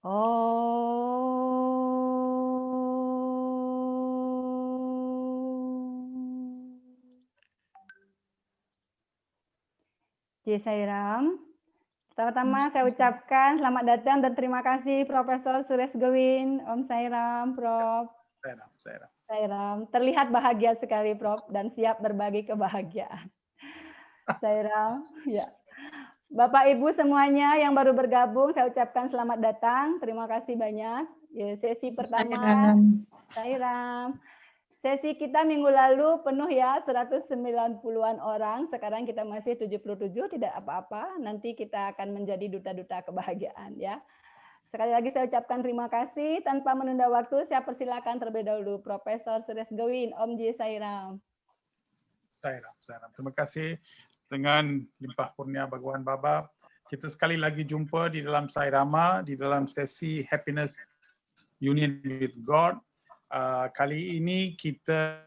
Ji Sairam. Pertama-tama saya ucapkan selamat datang dan terima kasih Profesor Suresh Gowin. Om Sairam, Prof. Sairam. Terlihat bahagia sekali, Prof, dan siap berbagi kebahagiaan. Sairam, ya. Bapak Ibu semuanya yang baru bergabung, saya ucapkan selamat datang. Terima kasih banyak. Ya, sesi pertama, Sairam. Sesi kita minggu lalu penuh ya, 190-an orang. Sekarang kita masih 77, tidak apa-apa. Nanti kita akan menjadi duta-duta kebahagiaan ya. Sekali lagi saya ucapkan terima kasih. Tanpa menunda waktu, saya persilakan terlebih dahulu Profesor Suresh Gowin, Om Ji Sairam. Sairam. Terima kasih. Dengan limpah kurnia Bhagawan Baba, kita sekali lagi jumpa di dalam Sairama, di dalam sesi Happiness Union with God. Kali ini kita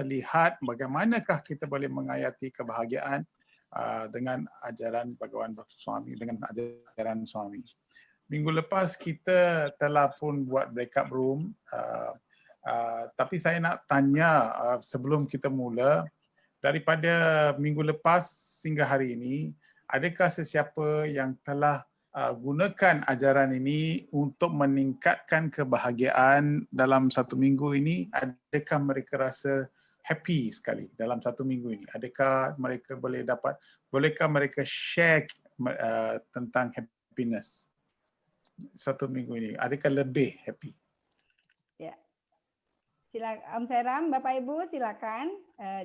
lihat bagaimanakah kita boleh menghayati kebahagiaan dengan ajaran Bhagawan Swami, dengan ajaran Swami. Minggu lepas kita telah pun buat breakup room, tapi saya nak tanya sebelum kita mula, daripada minggu lepas hingga hari ini, adakah sesiapa yang telah gunakan ajaran ini untuk meningkatkan kebahagiaan dalam satu minggu ini? Adakah mereka rasa happy sekali dalam satu minggu ini? Adakah mereka bolehkah mereka share tentang happiness satu minggu ini? Adakah lebih happy? Ya. Silakan Om Sairam, Bapak Ibu silakan.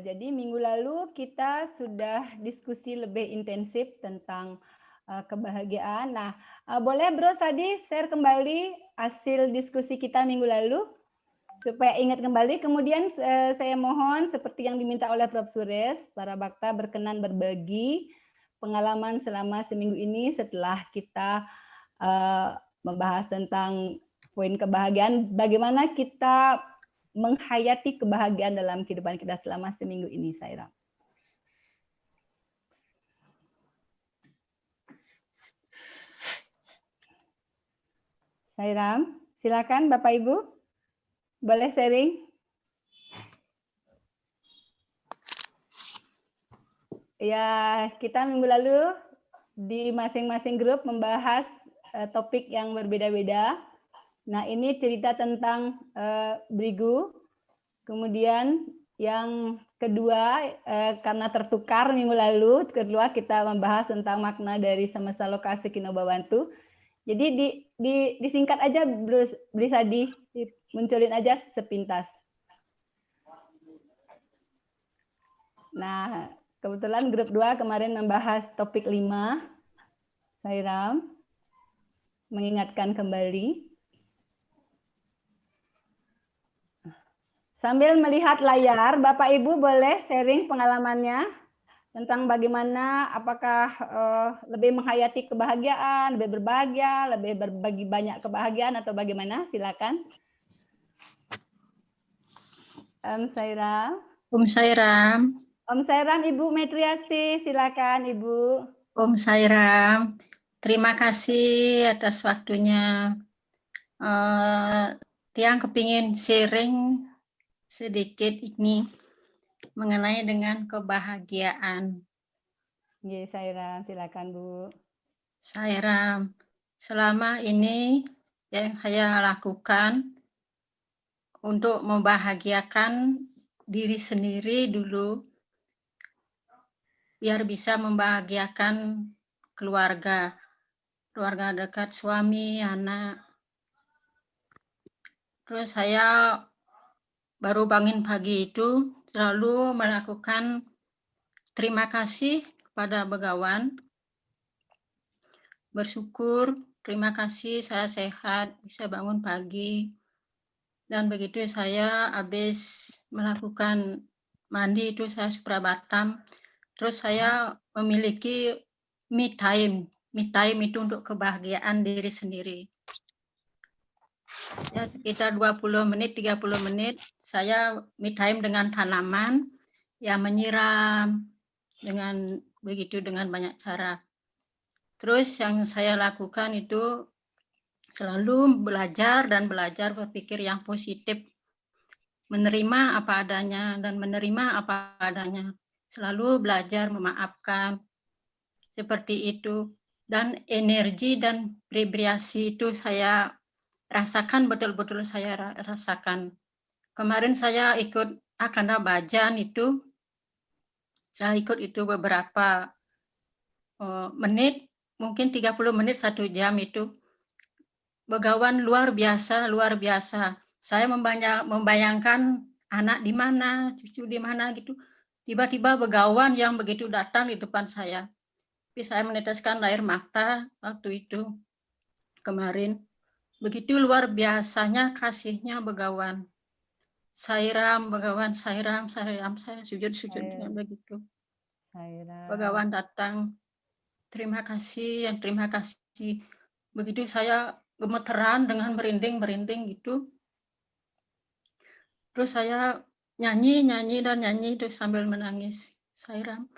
Jadi minggu lalu kita sudah diskusi lebih intensif tentang kebahagiaan. Nah, boleh Bro Sadi share kembali hasil diskusi kita minggu lalu supaya ingat kembali. Kemudian saya mohon seperti yang diminta oleh Prof. Suresh, para bakta berkenan berbagi pengalaman selama seminggu ini setelah kita membahas tentang poin kebahagiaan, bagaimana kita menghayati kebahagiaan dalam kehidupan kita selama seminggu ini, Sairam. Sairam, silakan Bapak Ibu, boleh sharing? Ya, kita minggu lalu di masing-masing grup membahas topik yang berbeda-beda. Nah, ini cerita tentang Brigu. Kemudian yang kedua, karena tertukar minggu lalu, kedua kita membahas tentang makna dari semesta lokasi Kinobabantu. Jadi disingkat aja, bisa dimunculin aja sepintas. Nah, kebetulan grup 2 kemarin membahas topik 5, Sairam, mengingatkan kembali. Sambil melihat layar, Bapak Ibu boleh sharing pengalamannya tentang bagaimana, apakah lebih menghayati kebahagiaan, lebih berbahagia, lebih berbagi banyak kebahagiaan, atau bagaimana? Silakan. Om Sairam. Om Sairam. Om Sairam, Ibu Metriasi, silakan Ibu. Om Sairam, terima kasih atas waktunya. Tiang kepingin sharing sedikit ini mengenai dengan kebahagiaan. Ya, Sairam, silakan Bu. Sairam, selama ini yang saya lakukan untuk membahagiakan diri sendiri dulu, biar bisa membahagiakan keluarga dekat, suami, anak. Terus saya baru bangun pagi itu selalu melakukan terima kasih kepada Bhagawan, bersyukur, terima kasih saya sehat, bisa bangun pagi. Dan begitu saya habis melakukan mandi itu saya suprabatam, terus saya memiliki me time itu untuk kebahagiaan diri sendiri. Ya, sekitar 20 menit, 30 menit saya me time dengan tanaman, ya menyiram dengan begitu dengan banyak cara. Terus yang saya lakukan itu Selalu belajar dan belajar berpikir yang positif, menerima apa adanya dan menerima apa adanya. Selalu belajar memaafkan, seperti itu. Dan energi dan vibrasi itu saya rasakan, betul-betul saya rasakan. Kemarin saya ikut Akanda Bajan itu, saya ikut itu beberapa menit, mungkin 30 menit, 1 jam itu. Begawan luar biasa, luar biasa. Saya membayangkan anak di mana, cucu di mana gitu. Tiba-tiba begawan yang begitu datang di depan saya. Tapi saya meneteskan air mata waktu itu, kemarin. Begitu luar biasanya kasihnya begawan. Sairam, begawan, sairam, sairam. Saya sujud-sujud dengan begitu. Begawan datang, terima kasih, yang terima kasih. Begitu saya gemeteran dengan merinding gitu. Terus saya nyanyi terus sambil menangis. Sairam,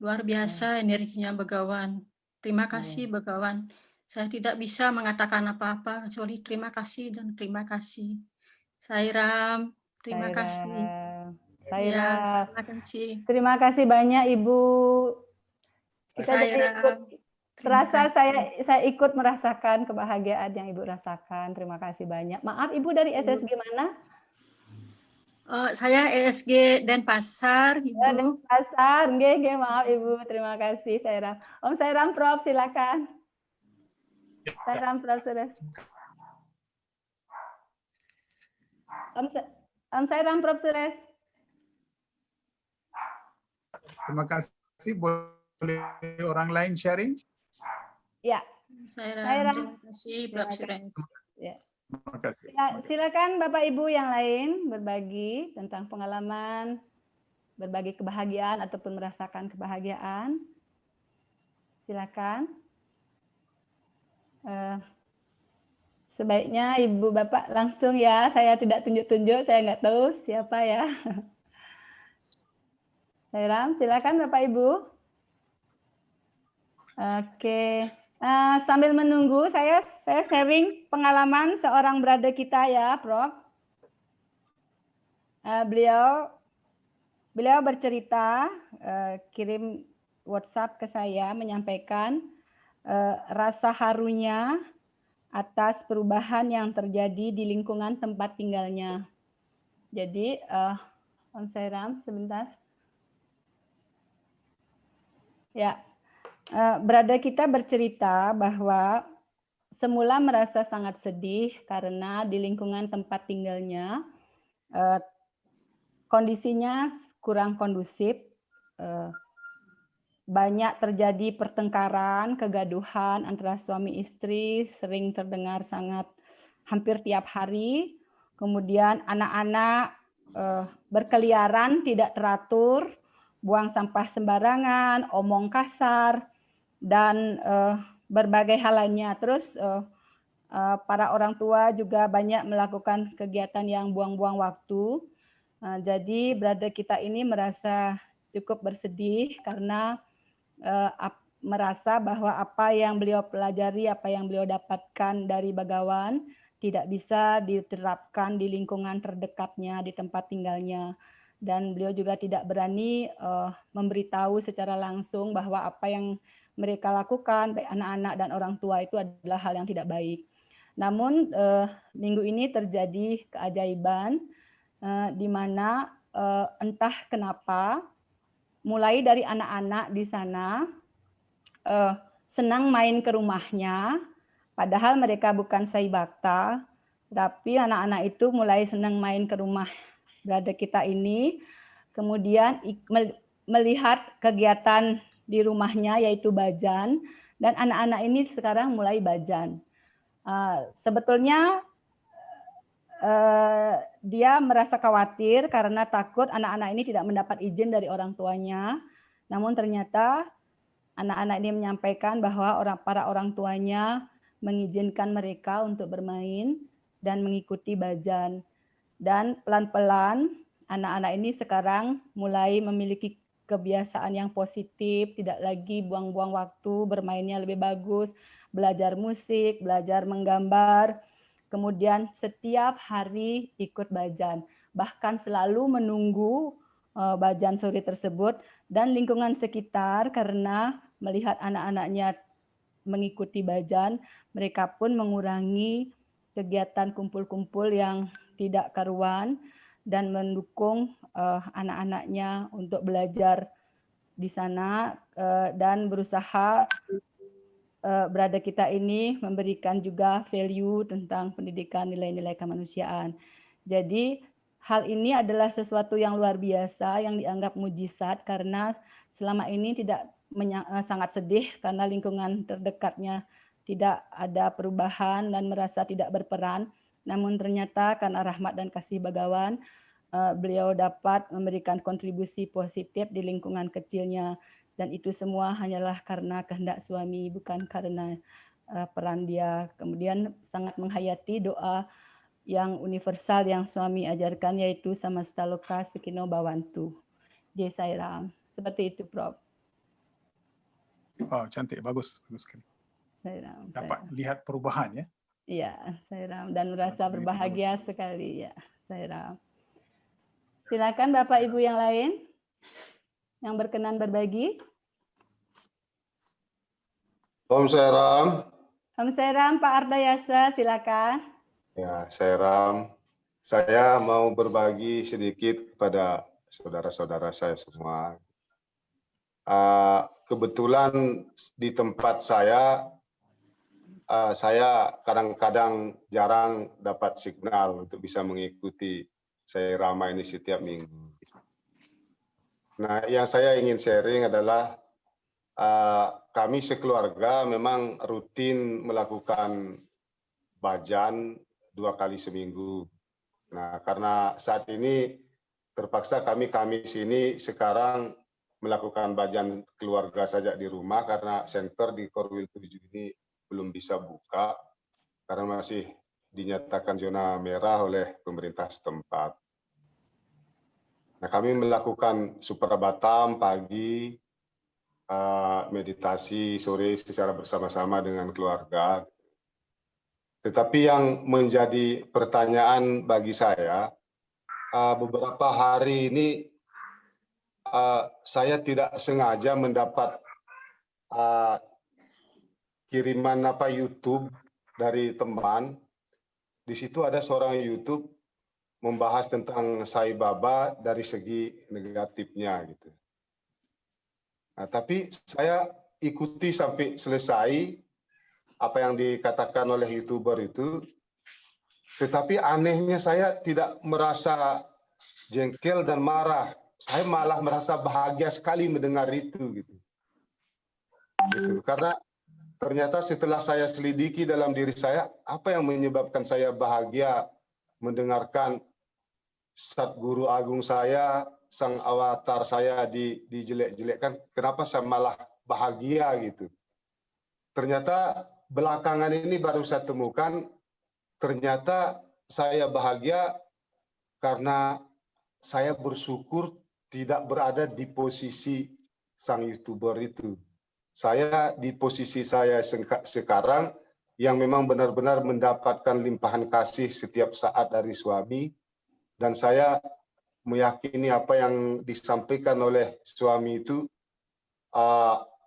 luar biasa energinya begawan. Terima kasih begawan. Saya tidak bisa mengatakan apa-apa kecuali terima kasih dan terima kasih. Sairam, terima kasih. Ya, terima kasih. Terima kasih banyak Ibu. Kita jadi ikut terasa, saya ikut merasakan kebahagiaan yang Ibu rasakan. Terima kasih banyak. Maaf Ibu, dari SSG mana? Saya ESG Denpasar, Ibu. Denpasar, nggih, maaf Ibu. Terima kasih Sairam. Om Sairam Prof, silakan. Sairam Prof, Sures. Om Sairam Prof, Sures. Terima kasih. Boleh orang lain sharing? Ya. Sairam, terima kasih Prof. Sures. Ya. Terima kasih. Silakan Bapak Ibu yang lain berbagi tentang pengalaman, berbagi kebahagiaan ataupun merasakan kebahagiaan. Silakan. Sebaiknya Ibu Bapak langsung ya, saya tidak tunjuk-tunjuk, saya nggak tahu siapa ya. Sairam, silakan Bapak Ibu. Oke. Sambil menunggu, saya sharing pengalaman seorang brother kita ya, Prof. Beliau bercerita, kirim WhatsApp ke saya menyampaikan rasa harunya atas perubahan yang terjadi di lingkungan tempat tinggalnya. Jadi, Om Sairam, sebentar. Ya, brother kita bercerita bahwa semula merasa sangat sedih karena di lingkungan tempat tinggalnya kondisinya kurang kondusif, banyak terjadi pertengkaran, kegaduhan antara suami istri, sering terdengar sangat hampir tiap hari. Kemudian anak-anak berkeliaran tidak teratur, buang sampah sembarangan, omong kasar, dan berbagai hal lainnya. Terus para orang tua juga banyak melakukan kegiatan yang buang-buang waktu. Jadi brother kita ini merasa cukup bersedih karena merasa bahwa apa yang beliau pelajari, apa yang beliau dapatkan dari Bagawan tidak bisa diterapkan di lingkungan terdekatnya, di tempat tinggalnya. Dan beliau juga tidak berani memberitahu secara langsung bahwa apa yang mereka lakukan, baik anak-anak dan orang tua, itu adalah hal yang tidak baik. Namun minggu ini terjadi keajaiban di mana entah kenapa mulai dari anak-anak di sana senang main ke rumahnya, padahal mereka bukan saibakta, tapi anak-anak itu mulai senang main ke rumah brother kita ini, kemudian melihat kegiatan di rumahnya yaitu bajan, dan anak-anak ini sekarang mulai bajan. Sebetulnya dia merasa khawatir karena takut anak-anak ini tidak mendapat izin dari orang tuanya. Namun ternyata anak-anak ini menyampaikan bahwa para orang tuanya mengizinkan mereka untuk bermain dan mengikuti bajan. Dan pelan-pelan anak-anak ini sekarang mulai memiliki kebiasaan yang positif, tidak lagi buang-buang waktu, bermainnya lebih bagus, belajar musik, belajar menggambar, kemudian setiap hari ikut bajan, bahkan selalu menunggu bajan sore tersebut, dan lingkungan sekitar karena melihat anak-anaknya mengikuti bajan, mereka pun mengurangi kegiatan kumpul-kumpul yang tidak karuan dan mendukung anak-anaknya untuk belajar di sana dan berusaha berada kita ini memberikan juga value tentang pendidikan nilai-nilai kemanusiaan. Jadi hal ini adalah sesuatu yang luar biasa yang dianggap mujizat karena selama ini sangat sedih karena lingkungan terdekatnya tidak ada perubahan dan merasa tidak berperan. Namun ternyata karena rahmat dan kasih Bagawan, beliau dapat memberikan kontribusi positif di lingkungan kecilnya. Dan itu semua hanyalah karena kehendak suami, bukan karena peran dia. Kemudian sangat menghayati doa yang universal yang suami ajarkan, yaitu Samasta Loka Sukino Bhavantu. Jai Sairam. Seperti itu, Prof. Oh, cantik, bagus sekali. Sairam. Dapat lihat perubahan ya. Iya, Sairam, dan merasa berbahagia sekali ya, Sairam. Silakan Bapak Ibu yang lain yang berkenan berbagi. Om Sairam. Om Sairam, Pak Ardayasa, silakan. Ya, Sairam. Saya mau berbagi sedikit kepada saudara-saudara saya semua. Kebetulan di tempat saya kadang-kadang jarang dapat signal untuk bisa mengikuti Sairam ini setiap minggu. Nah, yang saya ingin sharing adalah kami sekeluarga memang rutin melakukan bajan 2 kali seminggu. Nah, karena saat ini terpaksa kami sini sekarang melakukan bajan keluarga saja di rumah karena center di Korwil 7 ini belum bisa buka karena masih dinyatakan zona merah oleh pemerintah setempat. Nah, kami melakukan suprabatam pagi, meditasi sore secara bersama-sama dengan keluarga. Tetapi yang menjadi pertanyaan bagi saya, beberapa hari ini saya tidak sengaja mendapat kiriman YouTube dari teman. Di situ ada seorang YouTube membahas tentang Sai Baba dari segi negatifnya gitu. Nah, tapi saya ikuti sampai selesai apa yang dikatakan oleh YouTuber itu, tetapi anehnya saya tidak merasa jengkel dan marah. Saya malah merasa bahagia sekali mendengar itu gitu. Karena ternyata setelah saya selidiki dalam diri saya, apa yang menyebabkan saya bahagia mendengarkan Satguru Agung saya, sang avatar saya dijelek-jelekkan, kenapa saya malah bahagia gitu. Ternyata belakangan ini baru saya temukan, ternyata saya bahagia karena saya bersyukur tidak berada di posisi sang YouTuber itu. Saya di posisi saya sekarang yang memang benar-benar mendapatkan limpahan kasih setiap saat dari suami, dan saya meyakini apa yang disampaikan oleh suami itu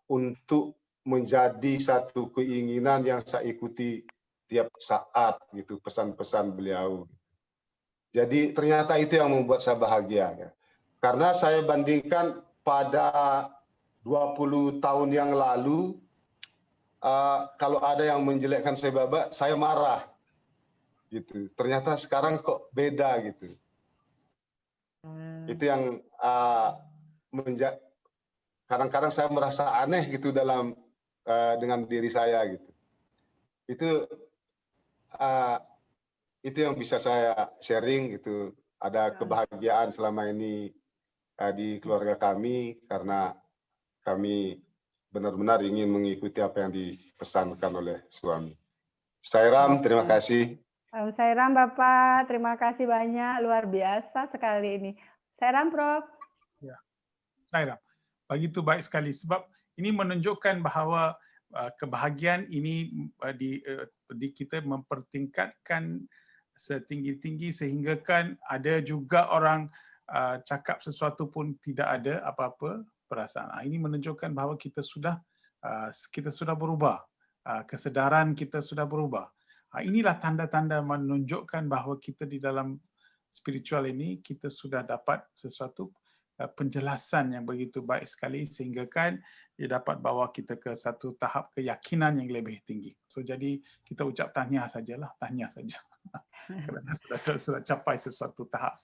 untuk menjadi satu keinginan yang saya ikuti tiap saat gitu, pesan-pesan beliau. Jadi ternyata itu yang membuat saya bahagia ya. Karena saya bandingkan pada 20 tahun yang lalu, kalau ada yang menjelekkan Sai Baba, saya marah gitu. Ternyata sekarang kok beda gitu. Itu yang kadang-kadang saya merasa aneh gitu dengan diri saya gitu. Itu yang bisa saya sharing gitu. Ada kebahagiaan selama ini di keluarga kami karena kami benar-benar ingin mengikuti apa yang dipesankan oleh suami. Sairam, terima kasih. Sairam Bapak, terima kasih banyak, luar biasa sekali ini. Sairam Prof. Ya, Sairam. Begitu baik sekali sebab ini menunjukkan bahawa kebahagiaan ini kita mempertingkatkan setinggi-tinggi sehingga kan ada juga orang cakap sesuatu pun tidak ada apa-apa perasaan. Ini menunjukkan bahawa kita sudah berubah, kesedaran kita sudah berubah. Inilah tanda-tanda menunjukkan bahawa kita di dalam spiritual ini kita sudah dapat sesuatu penjelasan yang begitu baik sekali sehingga kan dia dapat bawa kita ke satu tahap keyakinan yang lebih tinggi. So jadi kita ucap tahniah sajalah, tahniah saja. Kerana sudah capai sesuatu tahap.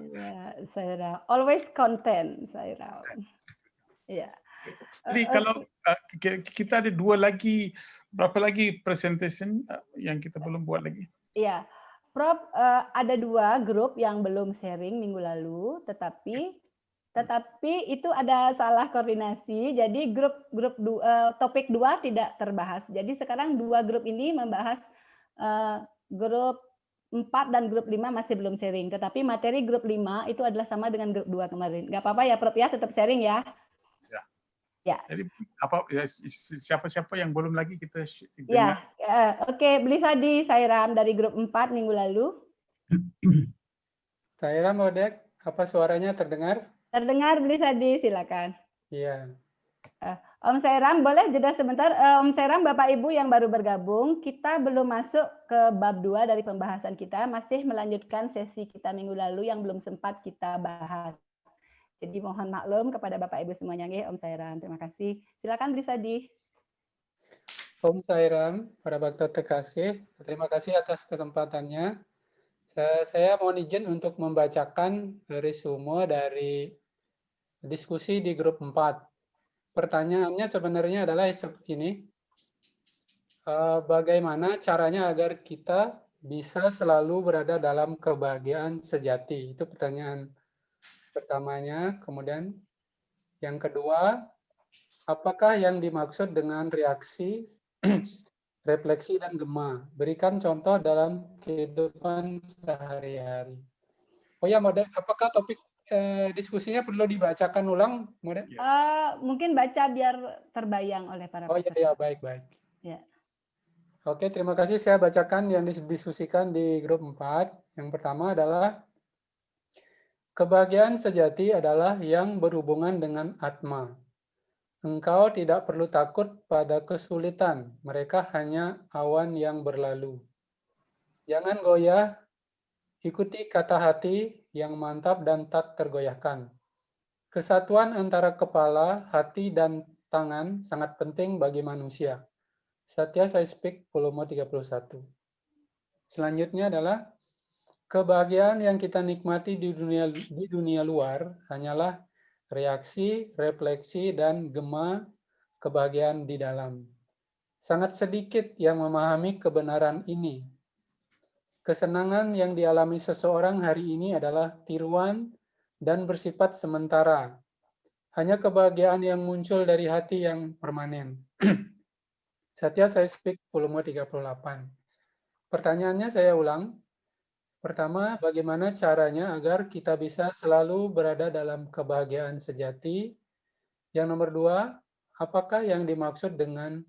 Ya, Saira. Always content, Saira. Ya. Jadi kalau kita ada berapa lagi presentation yang kita belum buat lagi? Iya, Prof, ada 2 grup yang belum sharing minggu lalu, tetapi itu ada salah koordinasi. Jadi topik 2 tidak terbahas. Jadi sekarang 2 grup ini membahas grup 4 dan grup 5 masih belum sharing. Tetapi materi grup 5 itu adalah sama dengan grup 2 kemarin. Nggak apa-apa ya Prof ya, tetap sharing ya. Ya. Jadi siapa-siapa yang belum lagi kita dengar. Ya, oke, Blisadi Sairam dari grup 4 minggu lalu. Sairam, Odek, apa suaranya terdengar? Terdengar, Blisadi, silakan. Iya. Om Sairam, boleh jeda sebentar. Om Sairam, Bapak Ibu yang baru bergabung, kita belum masuk ke bab 2 dari pembahasan kita, masih melanjutkan sesi kita minggu lalu yang belum sempat kita bahas. Jadi mohon maklum kepada Bapak Ibu semuanya, Om Sairam. Terima kasih. Silakan Blisadi. Om Sairam, para bakta terkasih, terima kasih atas kesempatannya. Saya mohon izin untuk membacakan resume dari diskusi di grup 4. Pertanyaannya sebenarnya adalah seperti ini. Bagaimana caranya agar kita bisa selalu berada dalam kebahagiaan sejati? Itu pertanyaan pertamanya. Kemudian yang kedua, apakah yang dimaksud dengan reaksi, refleksi, dan gema? Berikan contoh dalam kehidupan sehari-hari. Oh ya, Mode, apakah topik diskusinya perlu dibacakan ulang, Mode? Mungkin baca biar terbayang oleh para peserta. Oh iya, baik-baik. Ya. Oke, terima kasih. Saya bacakan yang didiskusikan di grup 4. Yang pertama adalah kebahagiaan sejati adalah yang berhubungan dengan Atma. Engkau tidak perlu takut pada kesulitan, mereka hanya awan yang berlalu. Jangan goyah, ikuti kata hati yang mantap dan tak tergoyahkan. Kesatuan antara kepala, hati, dan tangan sangat penting bagi manusia. Satya Sai Speak, volume 31. Selanjutnya adalah kebahagiaan yang kita nikmati di dunia luar hanyalah reaksi, refleksi, dan gema kebahagiaan di dalam. Sangat sedikit yang memahami kebenaran ini. Kesenangan yang dialami seseorang hari ini adalah tiruan dan bersifat sementara. Hanya kebahagiaan yang muncul dari hati yang permanen. Satya Sai Speak, volume 38. Pertanyaannya saya ulang. Pertama, bagaimana caranya agar kita bisa selalu berada dalam kebahagiaan sejati? Yang nomor 2, apakah yang dimaksud dengan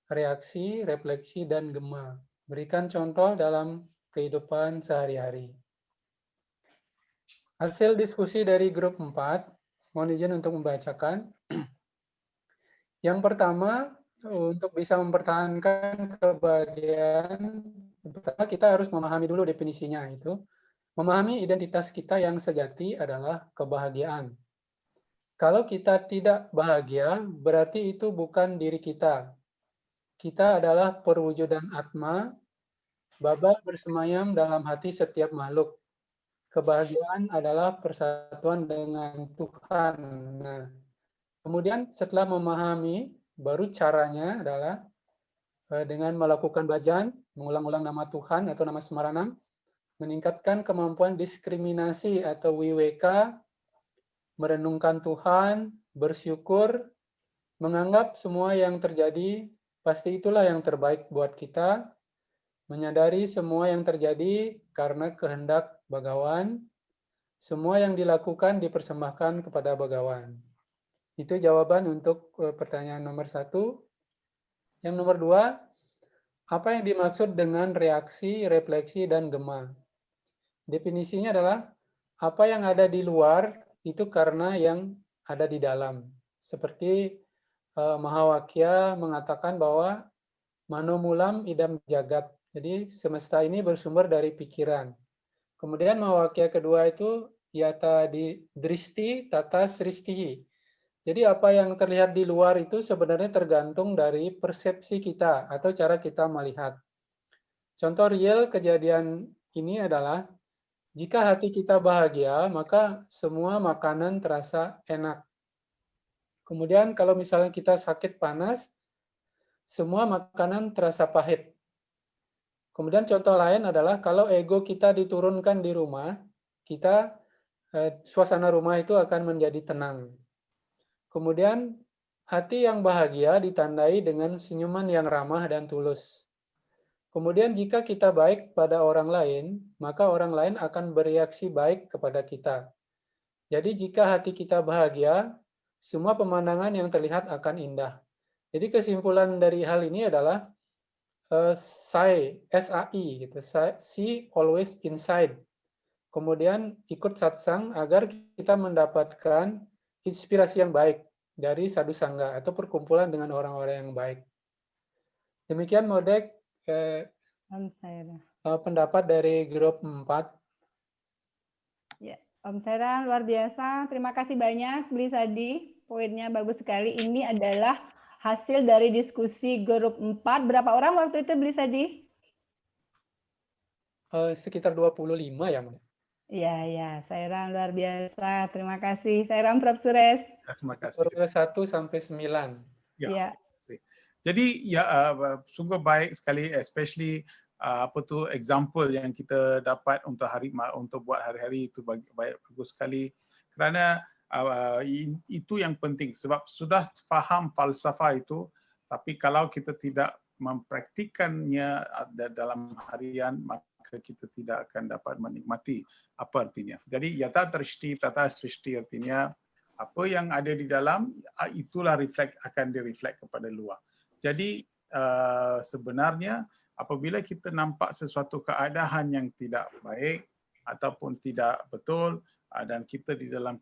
reaksi, refleksi, dan gema? Berikan contoh dalam kehidupan sehari-hari. Hasil diskusi dari grup 4, mohon izin untuk membacakan. Yang pertama, untuk bisa mempertahankan kebahagiaan, pertama kita harus memahami dulu definisinya itu. Memahami identitas kita yang sejati adalah kebahagiaan. Kalau kita tidak bahagia, berarti itu bukan diri kita. Kita adalah perwujudan Atma, Baba bersemayam dalam hati setiap makhluk. Kebahagiaan adalah persatuan dengan Tuhan. Nah, kemudian setelah memahami, baru caranya adalah dengan melakukan bhajan, mengulang-ulang nama Tuhan atau nama Semaranam, meningkatkan kemampuan diskriminasi atau wiweka, merenungkan Tuhan, bersyukur, menganggap semua yang terjadi pasti itulah yang terbaik buat kita, menyadari semua yang terjadi karena kehendak Bhagawan, semua yang dilakukan dipersembahkan kepada Bhagawan. Itu jawaban untuk pertanyaan nomor 1. Yang nomor 2, apa yang dimaksud dengan reaksi, refleksi, dan gema? Definisinya adalah apa yang ada di luar itu karena yang ada di dalam. Seperti Mahawakya mengatakan bahwa mano mulam idam jagat. Jadi semesta ini bersumber dari pikiran. Kemudian Mahawakya kedua itu yata di dristi tata sristihi. Jadi apa yang terlihat di luar itu sebenarnya tergantung dari persepsi kita atau cara kita melihat. Contoh real kejadian ini adalah jika hati kita bahagia, maka semua makanan terasa enak. Kemudian kalau misalnya kita sakit panas, semua makanan terasa pahit. Kemudian contoh lain adalah kalau ego kita diturunkan di rumah, kita suasana rumah itu akan menjadi tenang. Kemudian hati yang bahagia ditandai dengan senyuman yang ramah dan tulus. Kemudian jika kita baik pada orang lain, maka orang lain akan bereaksi baik kepada kita. Jadi jika hati kita bahagia, semua pemandangan yang terlihat akan indah. Jadi kesimpulan dari hal ini adalah SAI gitu. See always inside. Kemudian ikut satsang agar kita mendapatkan inspirasi yang baik dari sadhu sangga atau perkumpulan dengan orang-orang yang baik. Demikian Modek pendapat dari grup 4. Ya, Om Sairam luar biasa. Terima kasih banyak Bli Sadi. Poinnya bagus sekali. Ini adalah hasil dari diskusi grup 4. Berapa orang waktu itu Bli Sadi? Sekitar 25 ya, Mbak. Iya, Sairam luar biasa. Terima kasih. Sairam Prof. Suresh. Terima kasih. 1 sampai 9. Ya. Jadi sungguh baik sekali, especially example yang kita dapat untuk buat hari-hari itu bagus sekali, kerana itu yang penting sebab sudah faham falsafah itu, tapi kalau kita tidak mempraktikannya dalam harian maka kita tidak akan dapat menikmati apa artinya. Jadi yata trishti tata srishti artinya apa yang ada di dalam itulah akan direflect kepada luar. Jadi sebenarnya apabila kita nampak sesuatu keadaan yang tidak baik ataupun tidak betul dan kita di dalam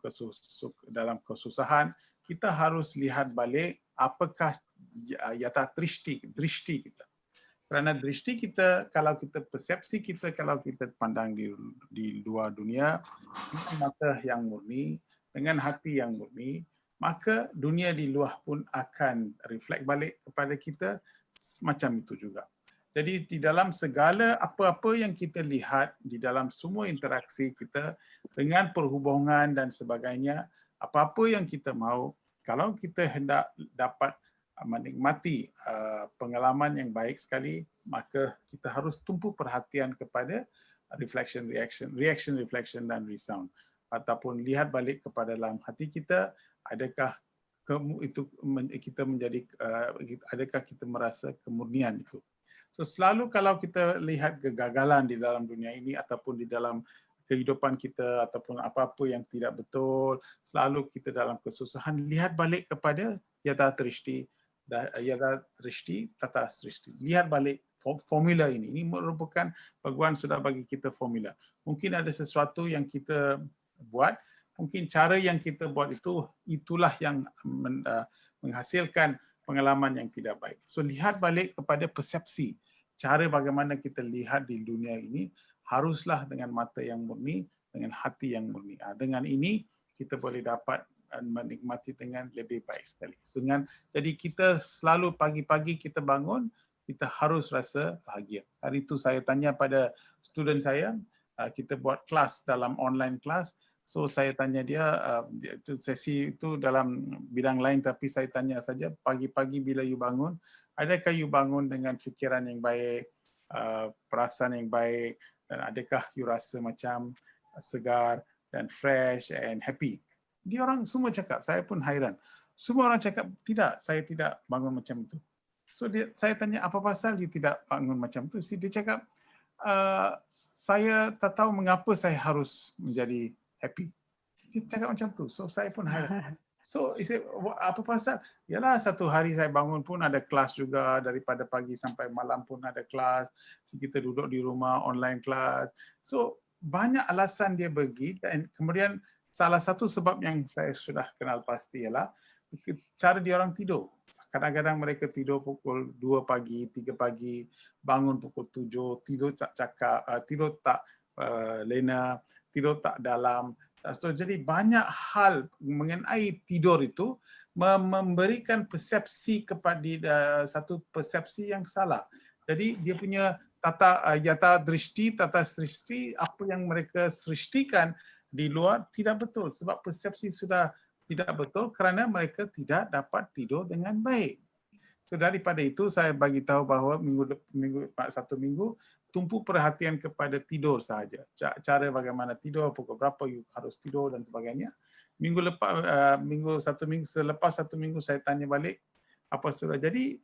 kesusahan, kita harus lihat balik apakah yata drishti kita. Kerana drishti kita, kalau kita persepsi kita, kalau kita pandang di luar dunia dengan mata yang murni, dengan hati yang murni, maka dunia di luar pun akan reflect balik kepada kita macam itu juga. Jadi di dalam segala apa-apa yang kita lihat, di dalam semua interaksi kita dengan perhubungan dan sebagainya, apa-apa yang kita mahu, kalau kita hendak dapat menikmati pengalaman yang baik sekali, maka kita harus tumpu perhatian kepada reflection, dan resound. Ataupun lihat balik kepada dalam hati kita, adakah adakah kita merasa kemurnian itu. So selalu kalau kita lihat kegagalan di dalam dunia ini ataupun di dalam kehidupan kita ataupun apa-apa yang tidak betul, selalu kita dalam kesusahan, lihat balik kepada yata trishti tata srishti. Lihat balik formula ini. Ini merupakan Bhagawan sudah bagi kita formula. Mungkin ada sesuatu yang kita buat, mungkin cara yang kita buat itulah yang menghasilkan pengalaman yang tidak baik. So lihat balik kepada persepsi, cara bagaimana kita lihat di dunia ini haruslah dengan mata yang murni, dengan hati yang murni. Dengan ini kita boleh dapat menikmati dengan lebih baik sekali. Jadi kita selalu pagi-pagi kita bangun, kita harus rasa bahagia. Hari itu saya tanya pada student saya, kita buat kelas dalam online kelas. So saya tanya dia, sesi itu dalam bidang lain tapi saya tanya saja, pagi-pagi bila you bangun, adakah you bangun dengan fikiran yang baik, perasaan yang baik, dan adakah you rasa macam segar dan fresh and happy? Dia orang semua cakap, saya pun hairan. Semua orang cakap, tidak, saya tidak bangun macam itu. So saya tanya, apa pasal you tidak bangun macam itu? Dia cakap, saya tak tahu mengapa saya harus menjadi happy. Dia cakap macam tu. So saya pun hairan. So, apa pasal? Yalah, satu hari saya bangun pun ada kelas juga, daripada pagi sampai malam pun ada kelas. So, kita duduk di rumah, online kelas. So, banyak alasan dia bagi, dan kemudian salah satu sebab yang saya sudah kenal pasti ialah cara dia orang tidur. Kadang-kadang mereka tidur pukul 2 pagi, 3 pagi, bangun pukul 7, tidur tak cakap, tidur tak lena, tidur tak dalam. So, jadi banyak hal mengenai tidur itu memberikan persepsi kepada satu persepsi yang salah. Jadi dia punya yata drishti, tata srishti, apa yang mereka srishtikan di luar tidak betul sebab persepsi sudah tidak betul kerana mereka tidak dapat tidur dengan baik. So daripada itu saya bagi tahu bahawa satu minggu tumpu perhatian kepada tidur sahaja. Cara bagaimana tidur, pukul berapa you harus tidur dan sebagainya. Selepas satu minggu saya tanya balik apa sudah jadi.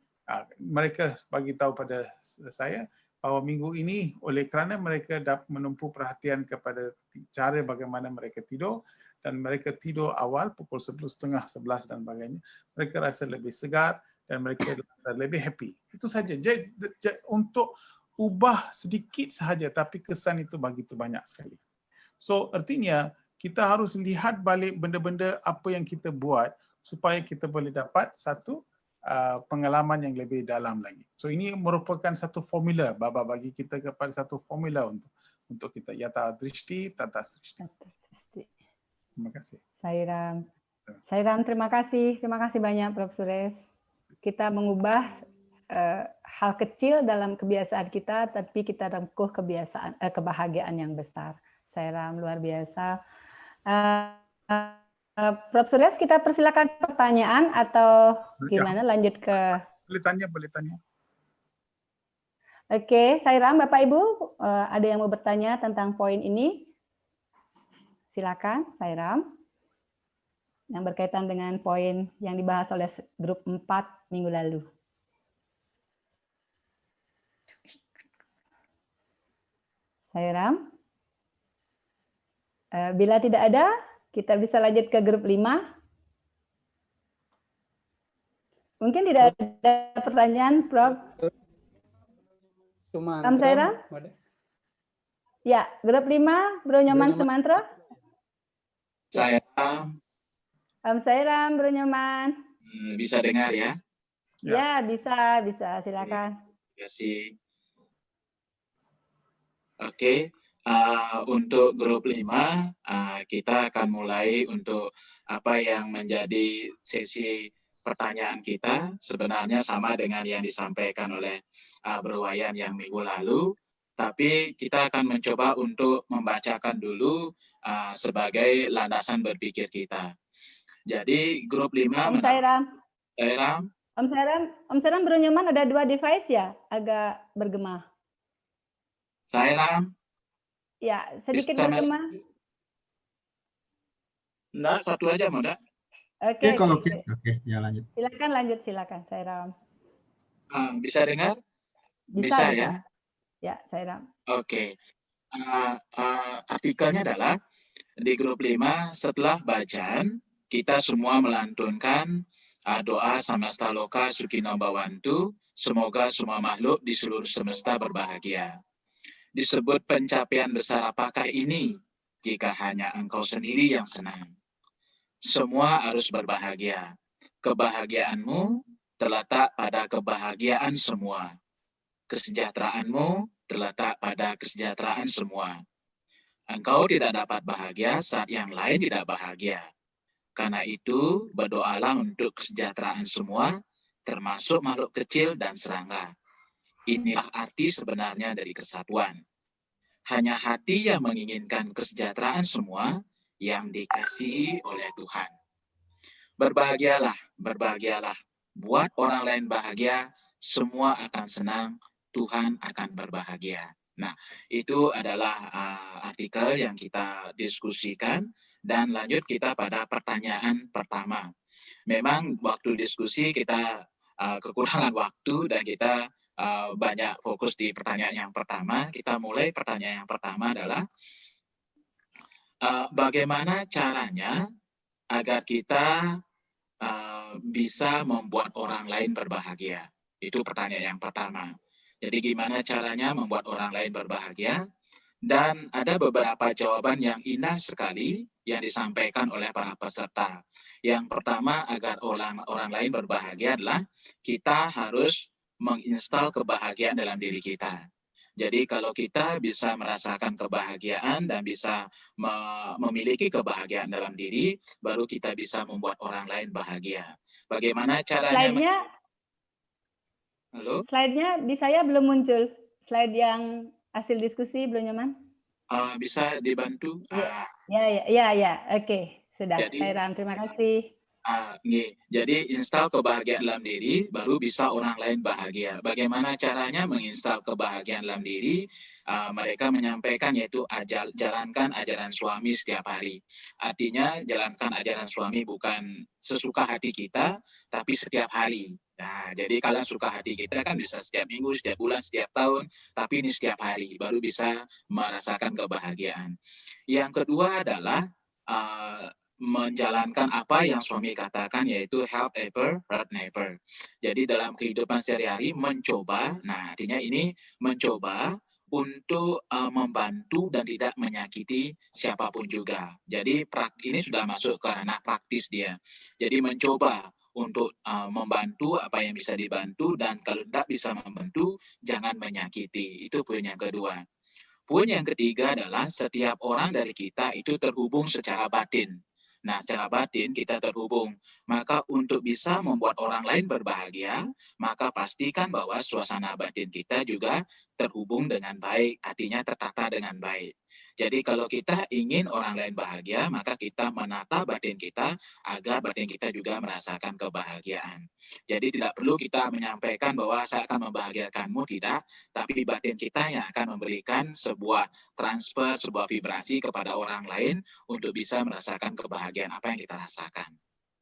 Mereka bagi tahu pada saya bahawa minggu ini oleh kerana mereka dapat menumpu perhatian kepada cara bagaimana mereka tidur dan mereka tidur awal pukul 10:30, 11 dan sebagainya, mereka rasa lebih segar dan mereka lebih happy. Itu saja. Jadi untuk ubah sedikit sahaja tapi kesan itu begitu banyak sekali. So artinya kita harus lihat balik benda-benda apa yang kita buat supaya kita boleh dapat satu pengalaman yang lebih dalam lagi. So ini merupakan satu formula, Baba bagi kita kepada satu formula untuk kita yata drishti, tata srishti. Terima kasih. Sairam, terima kasih. Terima kasih banyak Prof. Suresh. Kita mengubah hal kecil dalam kebiasaan kita, tapi kita rengkuh kebahagiaan yang besar. Sairam, luar biasa. Prof. Suresh, kita persilakan pertanyaan atau gimana? Lanjut ke... Boleh tanya. Oke, Sairam, Bapak Ibu, ada yang mau bertanya tentang poin ini? Silakan, Sairam. Yang berkaitan dengan poin yang dibahas oleh grup 4 minggu lalu. Sairam. Bila tidak ada, kita bisa lanjut ke grup 5. Mungkin tidak ada pertanyaan, Prof. Sairam? Ya, grup 5, Bro Nyoman Sumantra. Saya Sairam, Bro Nyoman. Bisa dengar ya? Ya, bisa. Silakan. Terima kasih. Oke, untuk grup 5, kita akan mulai untuk apa yang menjadi sesi pertanyaan kita. Sebenarnya sama dengan yang disampaikan oleh Bro Wayan yang minggu lalu. Tapi kita akan mencoba untuk membacakan dulu sebagai landasan berpikir kita. Jadi grup 5... Om Sairam. Om Sairam, Bro Nyoman ada 2 device ya? Agak bergema. Sairam? Ya, sedikit bergema. Enggak, satu aja, Moda. Oke, ya lanjut. Silakan, Sairam. Bisa dengar? Bisa ya? Ya, Sairam. Oke. Artikelnya adalah di grup 5 setelah bacaan kita semua melantunkan doa Samasta Loka Sukhino Bhavantu, semoga semua makhluk di seluruh semesta berbahagia. Disebut pencapaian besar apakah ini jika hanya engkau sendiri yang senang? Semua harus berbahagia. Kebahagiaanmu terletak pada kebahagiaan semua. Kesejahteraanmu terletak pada kesejahteraan semua. Engkau tidak dapat bahagia saat yang lain tidak bahagia. Karena itu, berdoalah untuk kesejahteraan semua, termasuk makhluk kecil dan serangga. Inilah arti sebenarnya dari kesatuan. Hanya hati yang menginginkan kesejahteraan semua yang dikasihi oleh Tuhan. Berbahagialah, berbahagialah. Buat orang lain bahagia, semua akan senang, Tuhan akan berbahagia. Nah, itu adalah artikel yang kita diskusikan dan lanjut kita pada pertanyaan pertama. Memang waktu diskusi kita kekurangan waktu dan kita banyak fokus di pertanyaan yang pertama. Kita mulai pertanyaan yang pertama adalah bagaimana caranya agar kita bisa membuat orang lain berbahagia? Itu pertanyaan yang pertama. Jadi gimana caranya membuat orang lain berbahagia? Dan ada beberapa jawaban yang indah sekali yang disampaikan oleh para peserta. Yang pertama, agar orang lain berbahagia adalah kita harus menginstal kebahagiaan dalam diri kita. Jadi kalau kita bisa merasakan kebahagiaan dan bisa memiliki kebahagiaan dalam diri, baru kita bisa membuat orang lain bahagia. Bagaimana caranya? Slide-nya di saya belum muncul. Slide yang hasil diskusi belum nyaman. Bisa dibantu? Ya. Oke, sudah. Jadi, Sairam, terima kasih. Jadi install kebahagiaan dalam diri, baru bisa orang lain bahagia. Bagaimana caranya menginstal kebahagiaan dalam diri? Mereka menyampaikan yaitu jalankan ajaran suami setiap hari. Artinya jalankan ajaran suami bukan sesuka hati kita, tapi setiap hari. Nah, jadi kalau suka hati kita kan bisa setiap minggu, setiap bulan, setiap tahun, tapi ini setiap hari, baru bisa merasakan kebahagiaan. Yang kedua adalah menjalankan apa yang suami katakan, yaitu help ever, hurt never. Jadi dalam kehidupan sehari-hari mencoba, nah artinya ini mencoba untuk membantu dan tidak menyakiti siapapun juga. Jadi ini sudah masuk ke ranah praktis dia. Jadi mencoba untuk membantu apa yang bisa dibantu, dan kalau tidak bisa membantu, jangan menyakiti. Itu poin yang kedua. Poin yang ketiga adalah setiap orang dari kita itu terhubung secara batin. Nah, secara batin kita terhubung. Maka untuk bisa membuat orang lain berbahagia, maka pastikan bahwa suasana batin kita juga terhubung dengan baik, artinya tertata dengan baik. Jadi kalau kita ingin orang lain bahagia, maka kita menata batin kita agar batin kita juga merasakan kebahagiaan. Jadi tidak perlu kita menyampaikan bahwa saya akan membahagiakanmu, tidak, tapi batin kita yang akan memberikan sebuah transfer, sebuah vibrasi kepada orang lain untuk bisa merasakan kebahagiaan apa yang kita rasakan.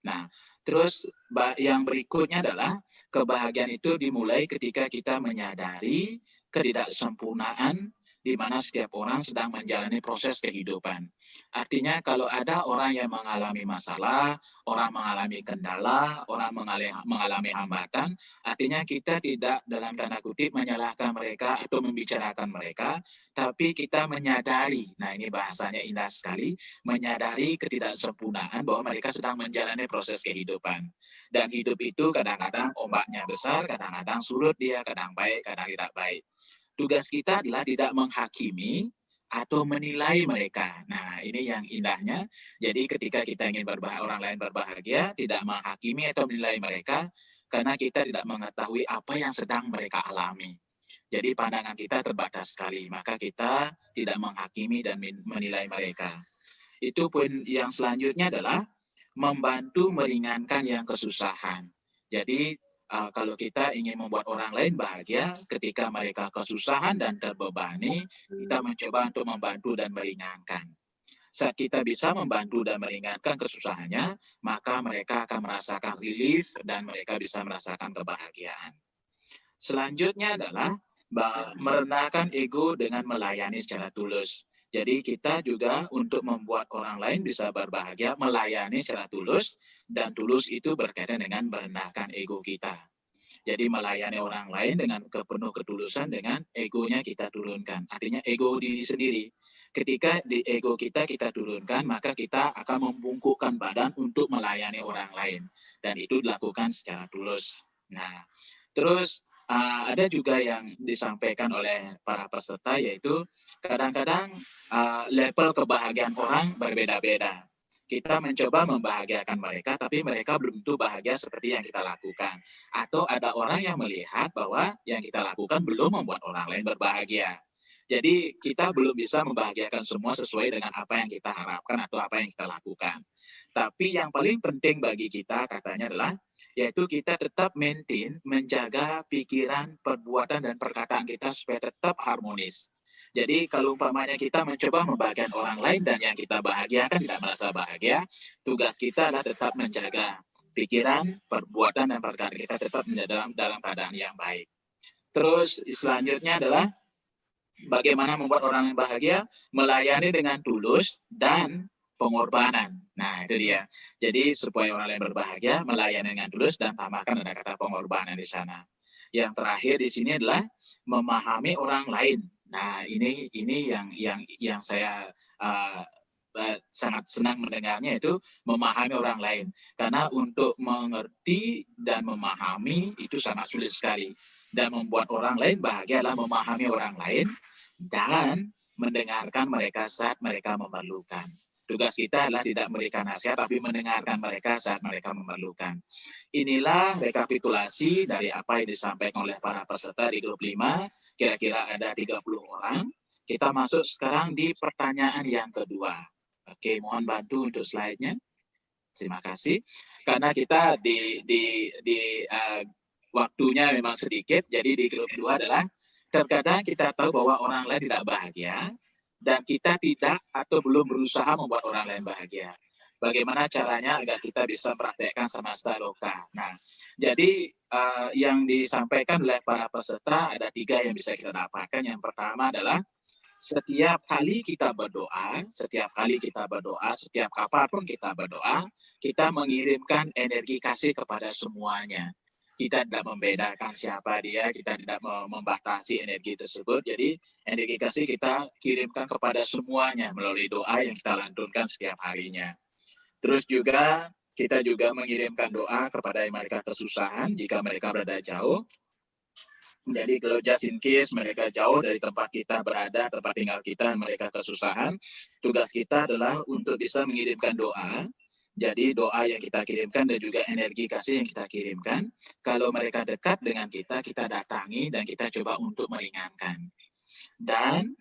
Nah, terus yang berikutnya adalah kebahagiaan itu dimulai ketika kita menyadari ketidaksempurnaan di mana setiap orang sedang menjalani proses kehidupan. Artinya kalau ada orang yang mengalami masalah, orang mengalami kendala, orang mengalami hambatan, artinya kita tidak dalam tanda kutip menyalahkan mereka atau membicarakan mereka, tapi kita menyadari, nah ini bahasanya indah sekali, menyadari ketidaksempurnaan bahwa mereka sedang menjalani proses kehidupan. Dan hidup itu kadang-kadang ombaknya besar, kadang-kadang surut dia, kadang baik, kadang tidak baik. Tugas kita adalah tidak menghakimi atau menilai mereka. Nah, ini yang indahnya. Jadi ketika kita ingin orang lain berbahagia, tidak menghakimi atau menilai mereka, karena kita tidak mengetahui apa yang sedang mereka alami. Jadi pandangan kita terbatas sekali, maka kita tidak menghakimi dan menilai mereka. Itu poin yang selanjutnya adalah membantu meringankan yang kesusahan. Jadi kalau kita ingin membuat orang lain bahagia, ketika mereka kesusahan dan terbebani, kita mencoba untuk membantu dan meringankan. Saat kita bisa membantu dan meringankan kesusahannya, maka mereka akan merasakan relief dan mereka bisa merasakan kebahagiaan. Selanjutnya adalah merendahkan ego dengan melayani secara tulus. Jadi kita juga untuk membuat orang lain bisa berbahagia, melayani secara tulus, dan tulus itu berkaitan dengan merendahkan ego kita. Jadi melayani orang lain dengan penuh ketulusan, dengan egonya kita turunkan. Artinya ego diri sendiri. Ketika di ego kita turunkan, maka kita akan membungkukkan badan untuk melayani orang lain. Dan itu dilakukan secara tulus. Nah, terus ada juga yang disampaikan oleh para peserta, yaitu kadang-kadang level kebahagiaan orang berbeda-beda. Kita mencoba membahagiakan mereka, tapi mereka belum tentu bahagia seperti yang kita lakukan. Atau ada orang yang melihat bahwa yang kita lakukan belum membuat orang lain berbahagia. Jadi kita belum bisa membahagiakan semua sesuai dengan apa yang kita harapkan atau apa yang kita lakukan. Tapi yang paling penting bagi kita katanya adalah, yaitu kita tetap maintain, menjaga pikiran, perbuatan, dan perkataan kita supaya tetap harmonis. Jadi kalau umpamanya kita mencoba membahagiakan orang lain dan yang kita bahagiakan tidak merasa bahagia, tugas kita adalah tetap menjaga pikiran, perbuatan, dan perkataan kita tetap dalam keadaan yang baik. Terus selanjutnya adalah bagaimana membuat orang yang bahagia, melayani dengan tulus dan pengorbanan. Nah, itu dia. Jadi supaya orang lain berbahagia, melayani dengan tulus dan tambahkan ada kata pengorbanan di sana. Yang terakhir di sini adalah memahami orang lain. Nah, ini yang saya sangat senang mendengarnya, itu memahami orang lain. Karena untuk mengerti dan memahami itu sangat sulit sekali. Dan membuat orang lain bahagia adalah memahami orang lain dan mendengarkan mereka saat mereka memerlukan. Tugas kita adalah tidak memberikan nasihat, tapi mendengarkan mereka saat mereka memerlukan. Inilah rekapitulasi dari apa yang disampaikan oleh para peserta di grup 5. Kira-kira ada 30 orang. Kita masuk sekarang di pertanyaan yang kedua. Oke, mohon bantu untuk slide-nya. Terima kasih. Karena kita waktunya memang sedikit, jadi di grup 2 adalah terkadang kita tahu bahwa orang lain tidak bahagia, dan kita tidak atau belum berusaha membuat orang lain bahagia. Bagaimana caranya agar kita bisa praktekkan samasta loka? Nah, jadi yang disampaikan oleh para peserta ada 3 yang bisa kita dapatkan. Yang pertama adalah setiap kali kita berdoa, setiap kapanpun kita berdoa, kita mengirimkan energi kasih kepada semuanya. Kita tidak membedakan siapa dia, kita tidak membatasi energi tersebut. Jadi energi kasih kita kirimkan kepada semuanya melalui doa yang kita lantunkan setiap harinya. Terus juga kita juga mengirimkan doa kepada mereka kesusahan jika mereka berada jauh. Jadi kalau just in case mereka jauh dari tempat kita berada, tempat tinggal kita, mereka kesusahan, tugas kita adalah untuk bisa mengirimkan doa. Jadi doa yang kita kirimkan dan juga energi kasih yang kita kirimkan, kalau mereka dekat dengan kita datangi dan kita coba untuk meringankan. Dan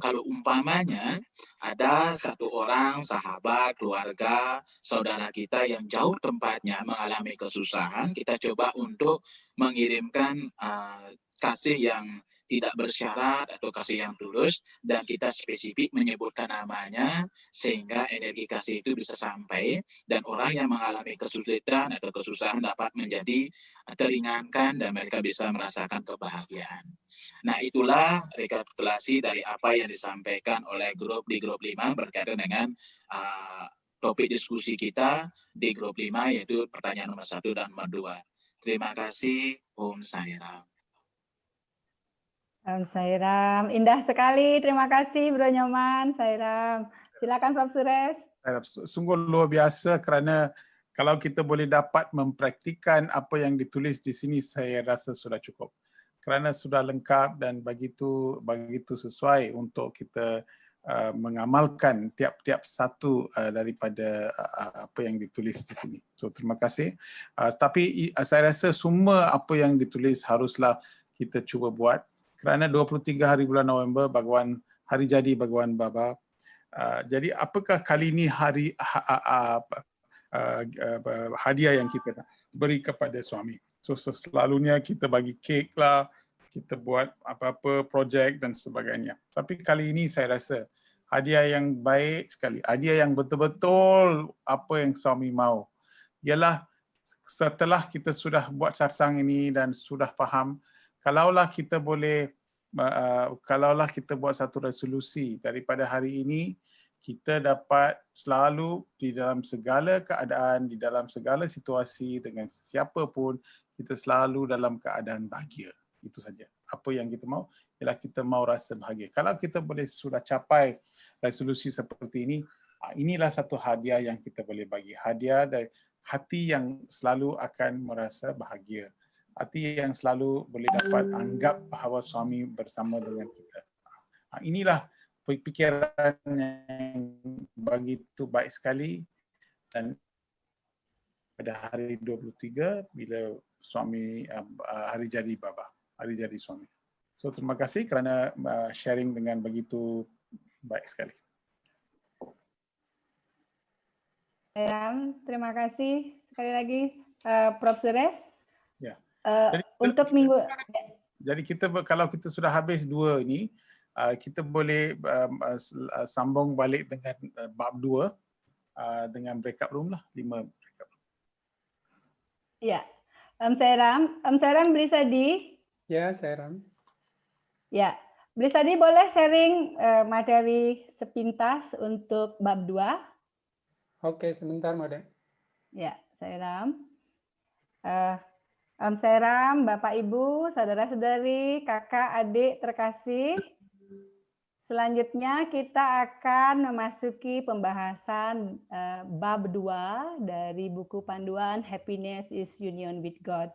kalau umpamanya ada satu orang sahabat, keluarga, saudara kita yang jauh tempatnya mengalami kesusahan, kita coba untuk mengirimkan kasih yang tidak bersyarat atau kasih yang tulus, dan kita spesifik menyebutkan namanya sehingga energi kasih itu bisa sampai dan orang yang mengalami kesulitan atau kesusahan dapat menjadi teringankan dan mereka bisa merasakan kebahagiaan. Nah, itulah rekapitulasi dari apa yang disampaikan oleh grup di grup 5 berkaitan dengan topik diskusi kita di grup 5, yaitu pertanyaan nomor 1 dan nomor 2. Terima kasih. Om Sairam. Om Sairam, indah sekali. Terima kasih Bro Nyoman, Sairam. Silakan Prof. Suresh. Sungguh luar biasa kerana kalau kita boleh dapat mempraktikkan apa yang ditulis di sini, saya rasa sudah cukup. Kerana sudah lengkap dan begitu sesuai untuk kita mengamalkan tiap-tiap satu daripada apa yang ditulis di sini. So terima kasih. Tapi saya rasa semua apa yang ditulis haruslah kita cuba buat. Kerana 23 hari bulan November hari jadi Bhagawan Baba. Jadi apakah kali ini hadiah yang kita beri kepada suami? So selalunya kita bagi kek lah, kita buat apa-apa projek dan sebagainya. Tapi kali ini saya rasa hadiah yang baik sekali, hadiah yang betul-betul apa yang suami mau. Ialah setelah kita sudah buat satsang ini dan sudah faham, kalaulah kita buat satu resolusi daripada hari ini, kita dapat selalu di dalam segala keadaan, di dalam segala situasi dengan siapa pun, kita selalu dalam keadaan bahagia. Itu saja. Apa yang kita mau ialah kita mau rasa bahagia. Kalau kita boleh sudah capai resolusi seperti ini, inilah satu hadiah yang kita boleh bagi. Hadiah dari hati yang selalu akan merasa bahagia. Hati yang selalu boleh dapat anggap bahawa suami bersama dengan kita. Inilah pikiran yang begitu baik sekali, dan pada hari 23 bila suami hari jadi Baba, hari jadi suami. So terima kasih kerana sharing dengan begitu baik sekali. Terima kasih sekali lagi Prof. Suresh. Ya. Untuk minggu. Jadi kalau kita sudah habis 2 ini, kita boleh sambung balik dengan bab 2 dengan breakout room lah, 5 breakout room. Ya. Om Sairam bisa di? Ya, Sairam. Ya. Blisadi boleh sharing materi sepintas untuk bab 2? Oke, sebentar, Mode. Ya, Sairam. Om Sairam, Bapak Ibu, saudara-saudari, kakak, adik terkasih. Selanjutnya kita akan memasuki pembahasan bab 2 dari buku panduan Happiness is Union with God.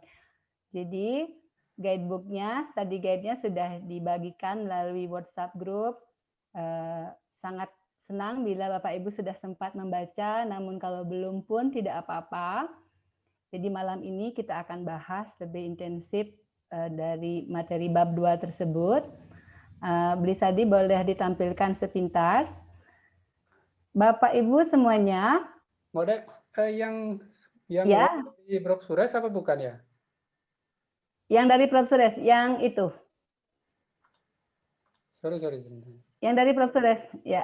Jadi guidebooknya, study guide-nya sudah dibagikan melalui WhatsApp group. Sangat senang bila Bapak Ibu sudah sempat membaca, namun kalau belum pun tidak apa-apa. Jadi malam ini kita akan bahas lebih intensif dari materi bab 2 tersebut. Blisadi boleh ditampilkan sepintas. Bapak Ibu semuanya. Mode, yang ya. di Prof. Sures apa bukan ya? Yang dari Prof. Sures, yang itu. Sorry. Yang dari Prof. Sures, ya.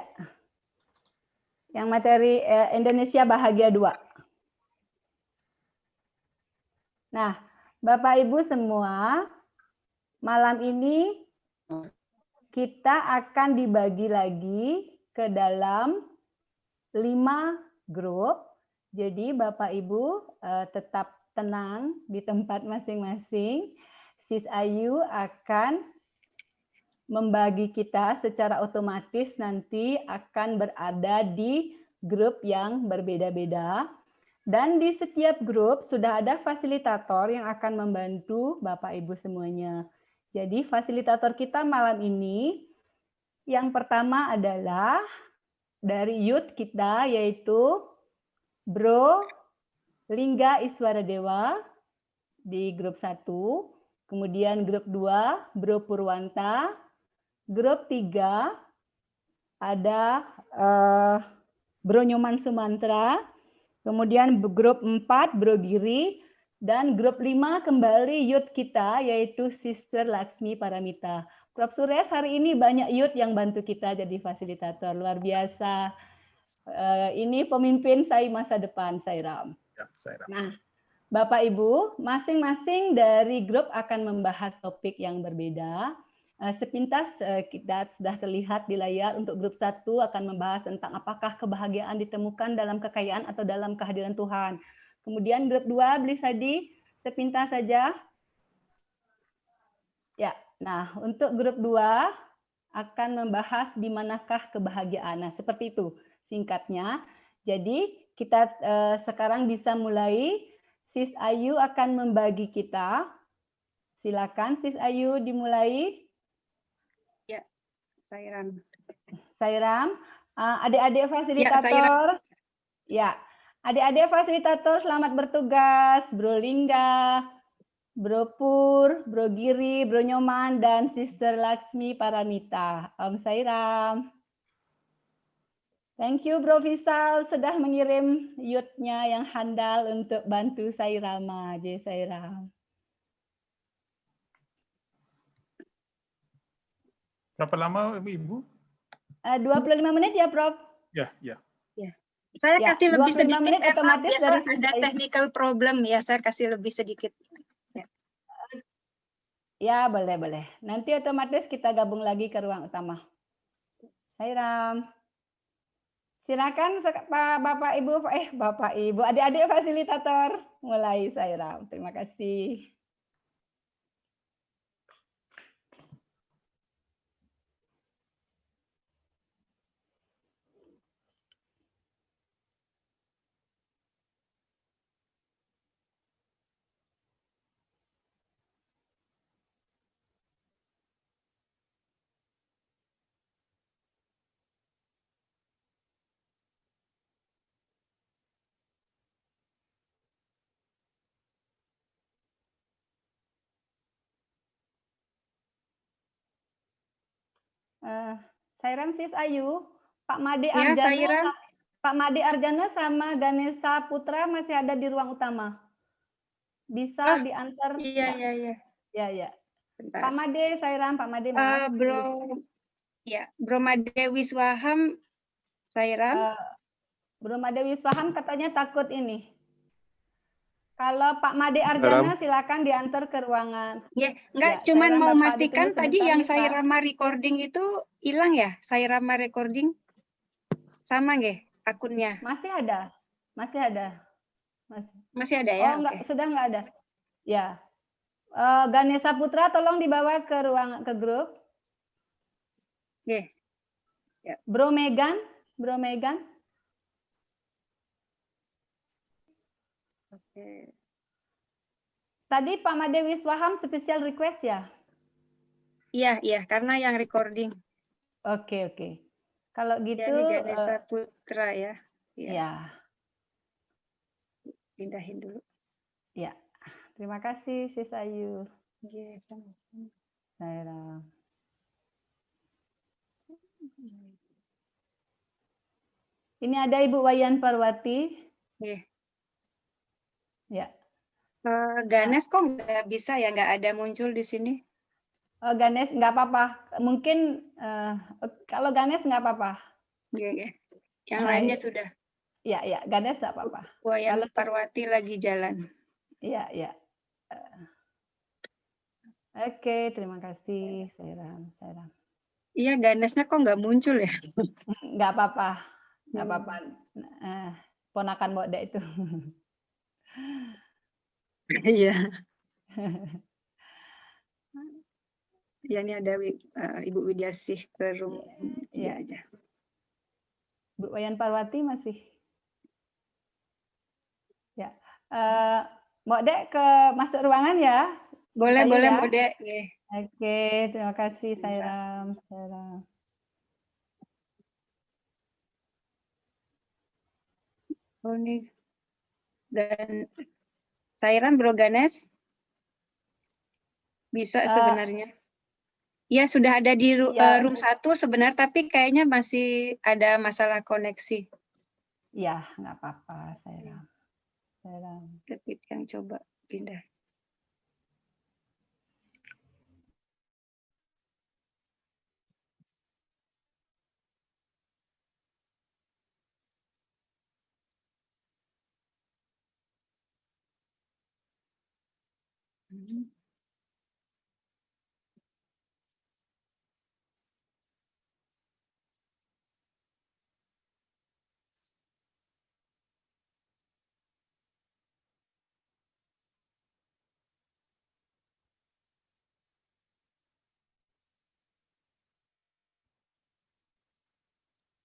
Yang materi Indonesia Bahagia 2. Nah, Bapak Ibu semua, malam ini kita akan dibagi lagi ke dalam 5 grup. Jadi Bapak Ibu tetap tenang di tempat masing-masing. Sis Ayu akan membagi kita secara otomatis nanti akan berada di grup yang berbeda-beda. Dan di setiap grup sudah ada fasilitator yang akan membantu Bapak Ibu semuanya. Jadi fasilitator kita malam ini yang pertama adalah dari youth kita yaitu Bro Lingga Iswaradewa di grup 1, kemudian grup 2 Bro Purwanta, grup 3 ada Bro Nyoman Sumantra, kemudian grup 4 Bro Giri, dan grup 5 kembali youth kita yaitu Sister Laksmi Paramita. Prof. Sures hari ini banyak youth yang bantu kita jadi fasilitator. Luar biasa. Ini pemimpin saya masa depan, Sairam. Ya, Sairam. Nah, Bapak Ibu, masing-masing dari grup akan membahas topik yang berbeda. Sepintas kita sudah terlihat di layar untuk grup 1 akan membahas tentang apakah kebahagiaan ditemukan dalam kekayaan atau dalam kehadiran Tuhan. Kemudian grup 2, Blisadi, sepintas saja. Ya, nah untuk grup 2 akan membahas di manakah kebahagiaan. Nah, seperti itu singkatnya. Jadi kita sekarang bisa mulai. Sis Ayu akan membagi kita. Silakan Sis Ayu dimulai. Ya, Sairam. Sairam, adik-adik fasilitator. Ya, adik-adik fasilitator selamat bertugas. Bro Lingga, Bro Pur, Bro Giri, Bro Nyoman, dan Sister Laksmi Paramita. Om Sairam. Thank you Bro Visal sudah mengirim youth-nya yang handal untuk bantu Sairama. J Sairam. Berapa lama Ibu? 25 menit ya, Prof? Ya. Saya kasih lebih sedikit, menit otomatis biasa dari ada technical problem ya, saya kasih lebih sedikit. Ya, boleh. Nanti otomatis kita gabung lagi ke ruang utama. Sairam. Silakan Bapak Ibu, adik-adik fasilitator mulai Sairam. Terima kasih. Sairam Sis Ayu, Pak Made Arjana, Pak Made Arjana sama Ganesha Putra masih ada di ruang utama. Bisa diantar? Iya. Ya. Pak Made, Sairam, Pak Made. Bro Made Wiswaham, Sairam. Bro Made Wiswaham katanya takut ini. Kalau Pak Made Arjana silakan diantar ke ruangan. Ya, enggak, Ya, cuman Sairam mau Bapak memastikan ditunggu tadi sebentar yang nih, Pak. Sairama recording itu hilang ya? Sairama recording sama nggih akunnya? Masih ada. Masih ada. Masih ada ya? Oh, enggak, Oke. sudah enggak ada. Ya. Ganesha Putra tolong dibawa ke ruang ke grup. Nggih. Ya. Bro Megan. Oke. Tadi Pak Made Wiswaham special request ya? Iya, karena yang recording. Oke. Kalau gitu Ya, ini Ganesha Putra ya. ya. Pindahin dulu. Ya. Terima kasih Sis Ayu. Iya, sama-sama. Sairam. Ini ada Ibu Wayan Parwati. Iya. Ya. Ganes kok nggak bisa ya, nggak ada muncul di sini. Ganes nggak apa-apa. Mungkin kalau Ganes nggak apa-apa. Iya. Yang lainnya sudah. Iya, Ganes nggak apa-apa. Wayan Parwati lagi jalan. Iya. Oke, terima kasih, Sairam. Iya, Ganesnya kok nggak muncul ya? Nggak apa-apa. Ponakan Mbok Dek itu. Iya. Ya, ini ada Ibu Widyasih ke room Iya aja. Bu Wayan Parwati masih. Ya. Mbok Dek masuk ruangan ya. Boleh, ya? Mbok Dek. Oke, terima kasih Sairam. Oh, nih. Dan Sairam Bro Ganes bisa sebenarnya. Ya, sudah ada di room 1 sebenarnya, tapi kayaknya masih ada masalah koneksi. Ya, nggak apa-apa, Sairam. Tapi yang coba pindah.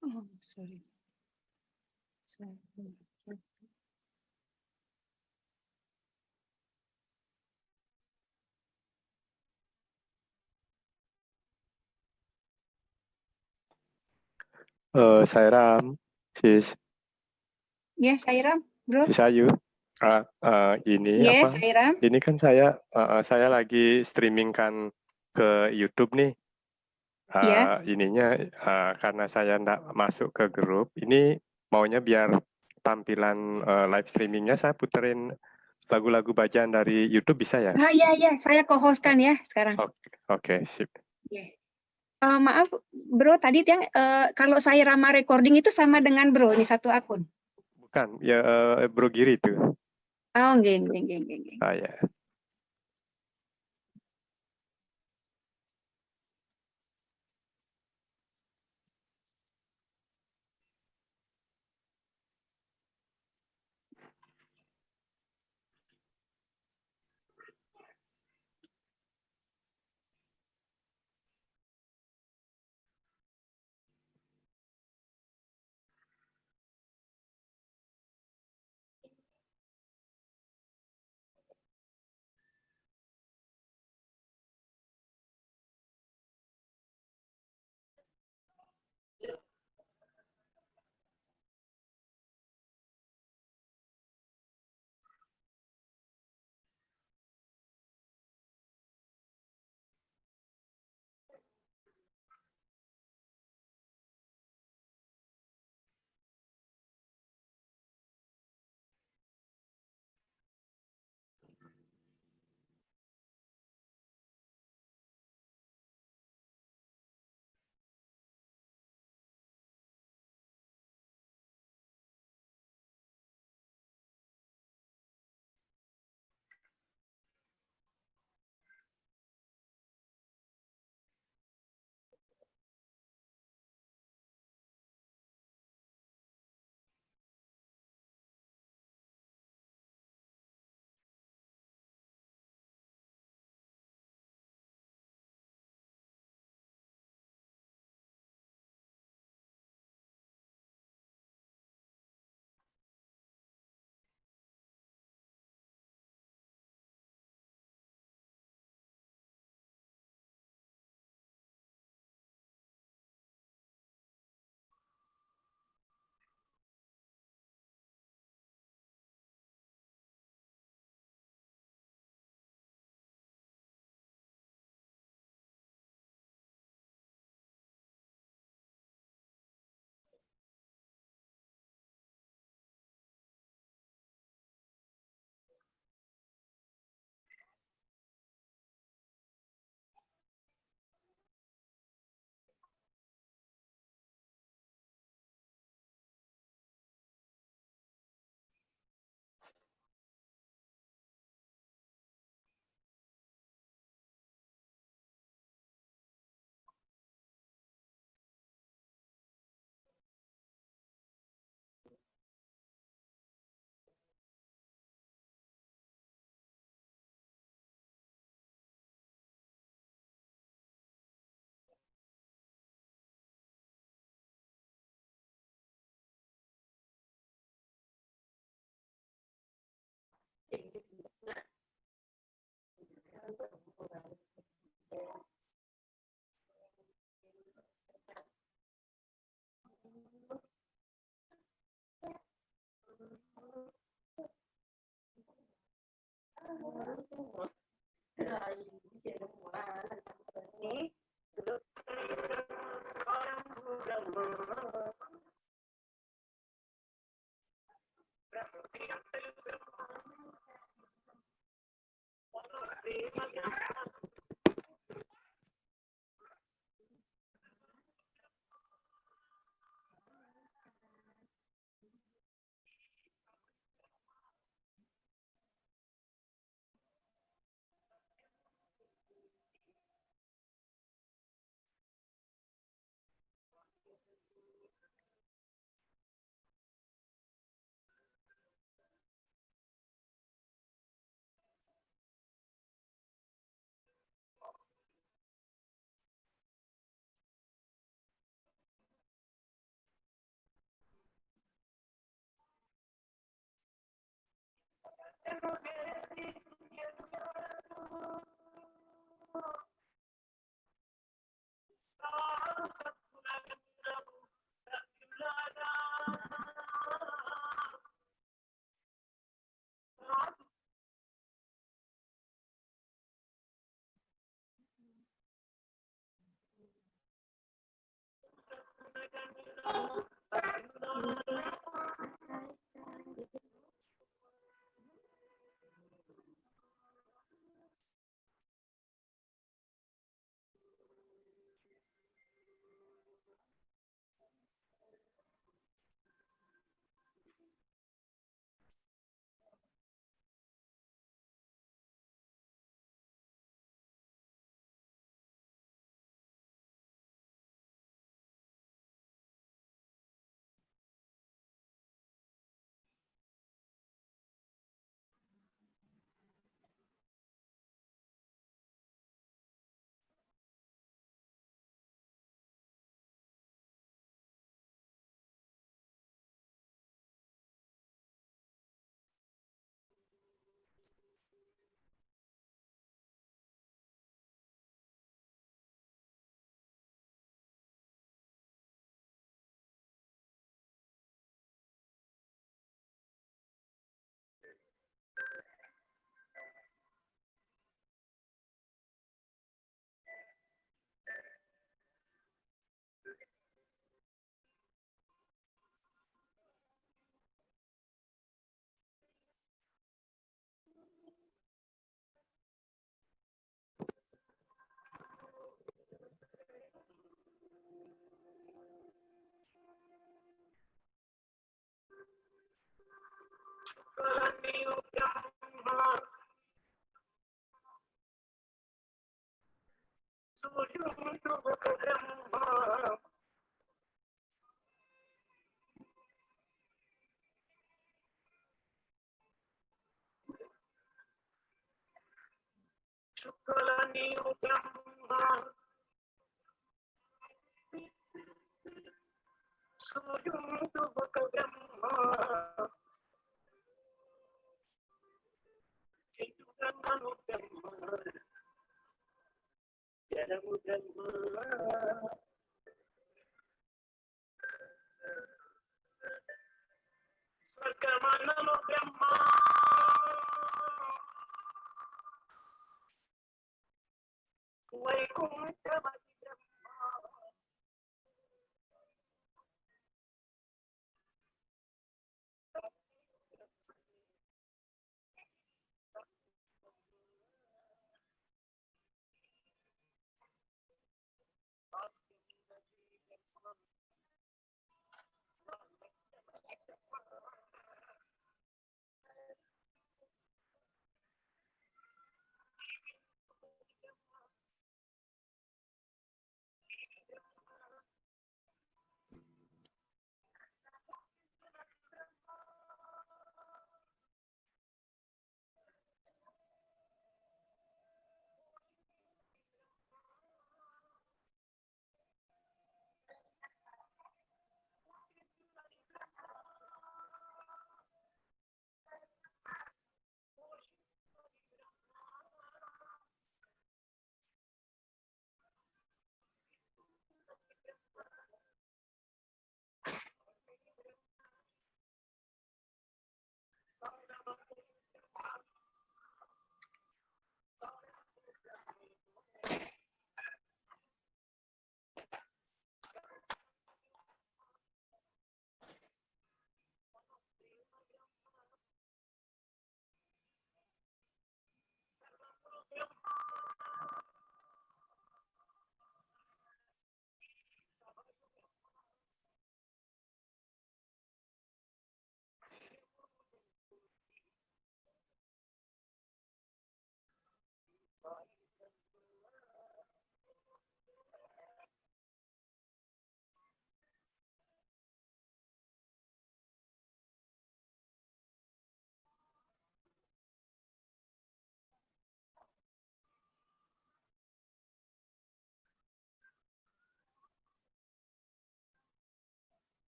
Oh, sorry. Sairam, Sis. Ya, Sairam, Bro. Sis Ayu. Ini Ya, apa? Sairam. Ini kan saya lagi streamingkan ke YouTube nih. Ya. Ininya karena saya nggak masuk ke grup, ini maunya biar tampilan live streamingnya saya puterin lagu-lagu bacaan dari YouTube bisa ya? Iya, saya co-hostkan ya sekarang. Oke, sip. Yeah. Maaf, Bro, tadi yang kalau saya Rama recording itu sama dengan Bro, ini satu akun? Bukan, ya Bro Giri itu. Oh, nggih. Ya.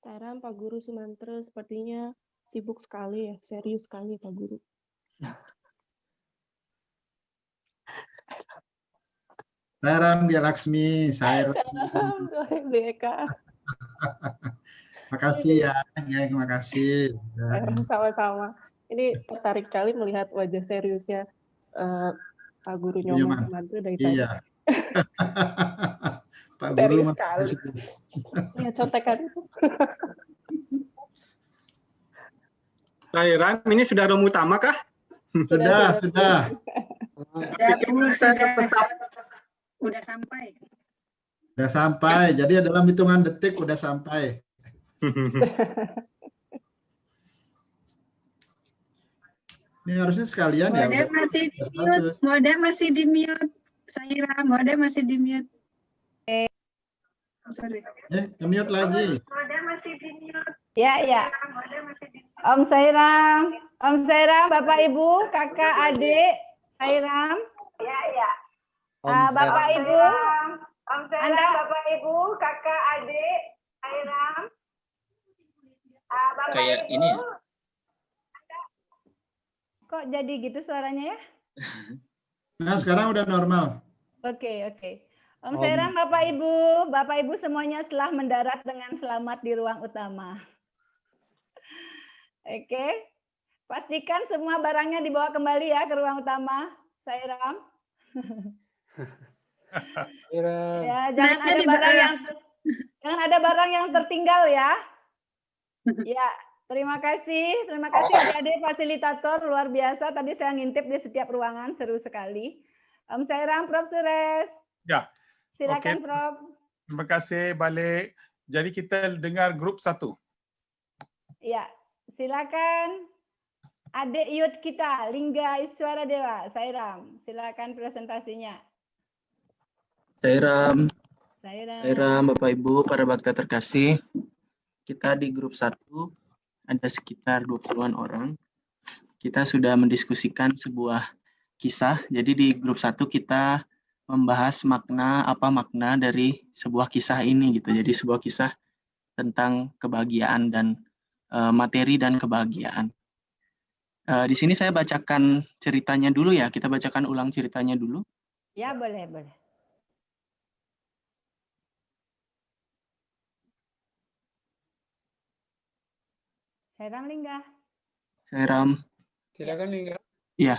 Saran Pak Guru Sumantra sepertinya sibuk sekali ya, serius sekali Pak Guru. Salam Dia Laksmi, saya Deka. Makasih ya, terima kasih. Sama-sama. Ini tertarik sekali melihat wajah seriusnya Pak Guru Nyoman Sumantra dari tadi. Iya. Pak Guru sekali. Lihat contekan itu. Ram, ini sudah room utama kah? Sudah. Udah sampai. Udah sampai. Jadi dalam hitungan detik udah sampai. Ini harusnya sekalian ya. Modem masih di mute. Saira, modem masih di mute. Sorry. Mute lagi. Modem masih di mute. Ya. Om Sairam, Bapak Ibu, Kakak, Adik, Sairam. Ya. Bapak Ibu, Om Sairam, Bapak Ibu, Kakak, Adik, Sairam. Kayak ini ya? Kok jadi gitu suaranya ya? Nah, sekarang udah normal. Oke. Om Sairam, Bapak Ibu semuanya telah mendarat dengan selamat di ruang utama. Oke. Pastikan semua barangnya dibawa kembali ya ke ruang utama. Sairam. Ya, jangan ada barang yang tertinggal ya. Ya, terima kasih adik-adik fasilitator luar biasa. Tadi saya ngintip di setiap ruangan, seru sekali. Om Sairam, Prof. Suresh. Ya. Silakan, Oke. Prof. Terima kasih balik. Jadi kita dengar grup 1. Ya, silakan adik Yud kita, Lingga Iswara Dewa, Sairam. Silakan presentasinya. Sairam, Bapak Ibu, para bakta terkasih. Kita di grup 1 ada sekitar 20-an orang. Kita sudah mendiskusikan sebuah kisah. Jadi di grup 1 kita membahas apa makna dari sebuah kisah ini gitu. Jadi sebuah kisah tentang kebahagiaan dan materi dan kebahagiaan. Di sini saya bacakan ceritanya dulu ya. Kita bacakan ulang ceritanya dulu. Ya, boleh. Sairam, Lingga. Silakan, Lingga. Iya.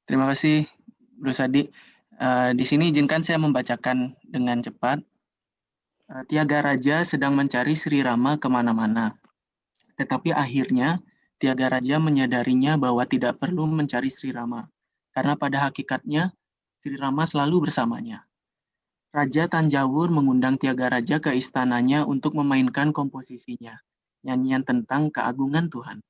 Terima kasih, Bro Sadi. Di sini izinkan saya membacakan dengan cepat. Tiaga Raja sedang mencari Sri Rama kemana-mana. Tetapi akhirnya Tiaga Raja menyadarinya bahwa tidak perlu mencari Sri Rama. Karena pada hakikatnya Sri Rama selalu bersamanya. Raja Tanjawur mengundang Tiaga Raja ke istananya untuk memainkan komposisinya. Nyanyian tentang keagungan Tuhan.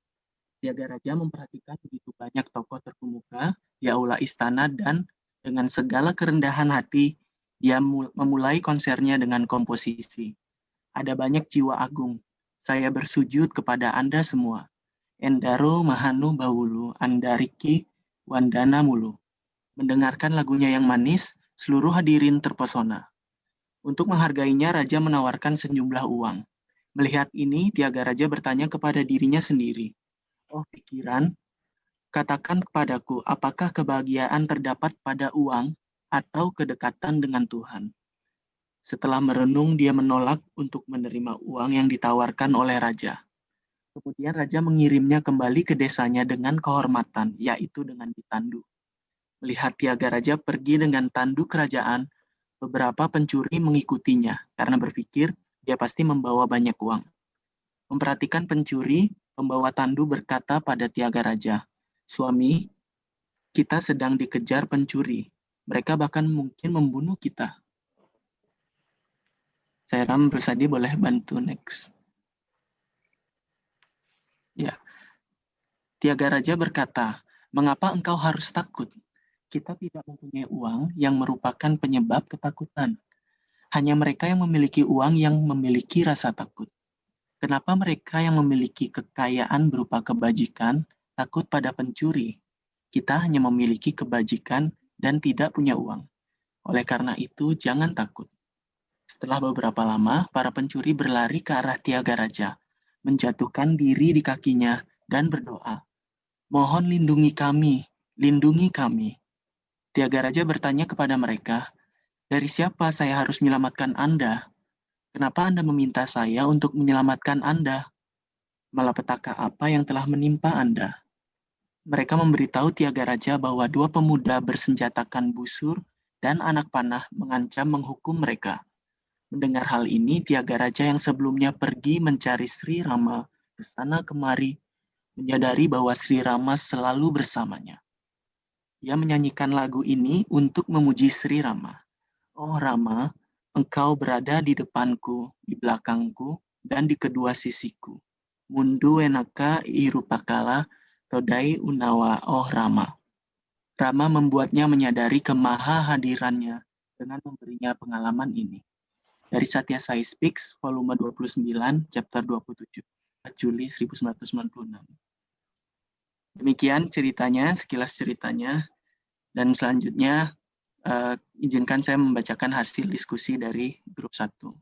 Tiaga Raja memperhatikan begitu banyak tokoh terkemuka di aula istana dan dengan segala kerendahan hati, dia memulai konsernya dengan komposisi. Ada banyak jiwa agung. Saya bersujud kepada Anda semua. Endaro Mahanu Bawulu, Andariki Wandana Mulu. Mendengarkan lagunya yang manis, seluruh hadirin terpesona. Untuk menghargainya, Raja menawarkan sejumlah uang. Melihat ini, Tiaga Raja bertanya kepada dirinya sendiri. Oh pikiran, katakan kepadaku, apakah kebahagiaan terdapat pada uang atau kedekatan dengan Tuhan? Setelah merenung, dia menolak untuk menerima uang yang ditawarkan oleh Raja. Kemudian Raja mengirimnya kembali ke desanya dengan kehormatan, yaitu dengan ditandu. Melihat Tiaga Raja pergi dengan tandu kerajaan, beberapa pencuri mengikutinya karena berpikir dia pasti membawa banyak uang. Memperhatikan pencuri, pembawa tandu berkata pada Tiaga Raja, "Suami, kita sedang dikejar pencuri. Mereka bahkan mungkin membunuh kita." Sairam, Bro Sadi boleh bantu next. Ya. Tiaga Raja berkata, "Mengapa engkau harus takut? Kita tidak mempunyai uang yang merupakan penyebab ketakutan. Hanya mereka yang memiliki uang yang memiliki rasa takut. Kenapa mereka yang memiliki kekayaan berupa kebajikan takut pada pencuri? Kita hanya memiliki kebajikan dan tidak punya uang. Oleh karena itu, jangan takut." Setelah beberapa lama, para pencuri berlari ke arah Tiaga Raja, menjatuhkan diri di kakinya dan berdoa, "Mohon lindungi kami, lindungi kami." Tiaga Raja bertanya kepada mereka, "Dari siapa saya harus menyelamatkan Anda? Kenapa Anda meminta saya untuk menyelamatkan Anda? Malapetaka apa yang telah menimpa Anda?" Mereka memberitahu Tiaga Raja bahwa 2 pemuda bersenjatakan busur dan anak panah mengancam menghukum mereka. Mendengar hal ini, Tiaga Raja yang sebelumnya pergi mencari Sri Rama ke sana kemari, menyadari bahwa Sri Rama selalu bersamanya. Ia menyanyikan lagu ini untuk memuji Sri Rama. "Oh Rama, engkau berada di depanku, di belakangku, dan di kedua sisiku. Mundu enaka irupakala, todai unawa, oh Rama." Rama membuatnya menyadari kemahahadirannya dengan memberinya pengalaman ini. Dari Satya Sai Speaks, volume 29, chapter 27, Juli 1996. Demikian ceritanya, sekilas ceritanya. Dan selanjutnya, izinkan saya membacakan hasil diskusi dari grup 1.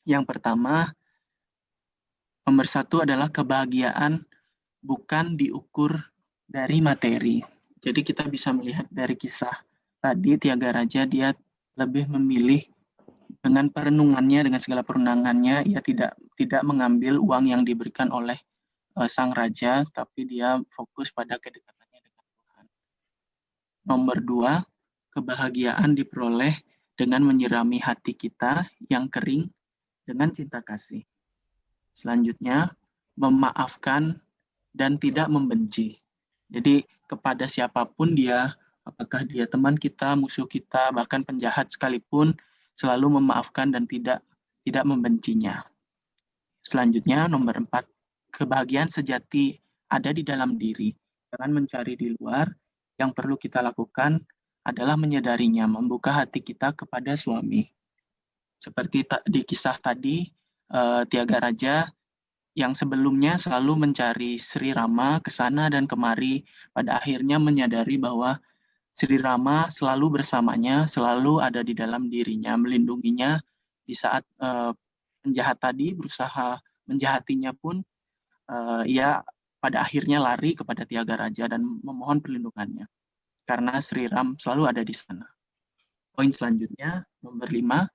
Yang pertama, nomor 1 adalah kebahagiaan bukan diukur dari materi. Jadi kita bisa melihat dari kisah tadi, Tiaga Raja dia lebih memilih dengan perenungannya, dengan segala perenungannya, ia tidak mengambil uang yang diberikan oleh sang raja, tapi dia fokus pada kedekatannya dengan Tuhan. Nomor 2, kebahagiaan diperoleh dengan menyirami hati kita yang kering dengan cinta kasih. Selanjutnya, memaafkan dan tidak membenci. Jadi kepada siapapun dia, apakah dia teman kita, musuh kita, bahkan penjahat sekalipun, selalu memaafkan dan tidak membencinya. Selanjutnya, nomor 4, kebahagiaan sejati ada di dalam diri. Jangan mencari di luar. Yang perlu kita lakukan adalah menyadarinya, membuka hati kita kepada suami. Seperti di kisah tadi, Tiaga Raja yang sebelumnya selalu mencari Sri Rama ke sana dan kemari, pada akhirnya menyadari bahwa Sri Rama selalu bersamanya, selalu ada di dalam dirinya, melindunginya di saat penjahat tadi berusaha menjahatinya pun, ia pada akhirnya lari kepada Tiaga Raja dan memohon perlindungannya, karena Sri Ram selalu ada di sana. Poin selanjutnya, nomor 5,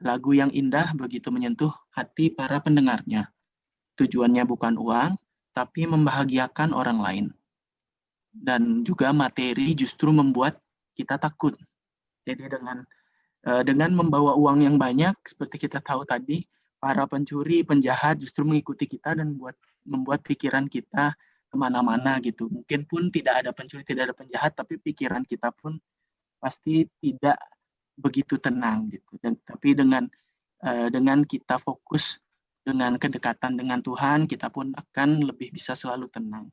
lagu yang indah begitu menyentuh hati para pendengarnya. Tujuannya bukan uang, tapi membahagiakan orang lain. Dan juga materi justru membuat kita takut. Jadi dengan membawa uang yang banyak, seperti kita tahu tadi, para pencuri, penjahat justru mengikuti kita dan membuat pikiran kita kemana-mana gitu. Mungkin pun tidak ada pencuri, tidak ada penjahat, tapi pikiran kita pun pasti tidak begitu tenang gitu. Tapi dengan kita fokus dengan kedekatan dengan Tuhan, kita pun akan lebih bisa selalu tenang.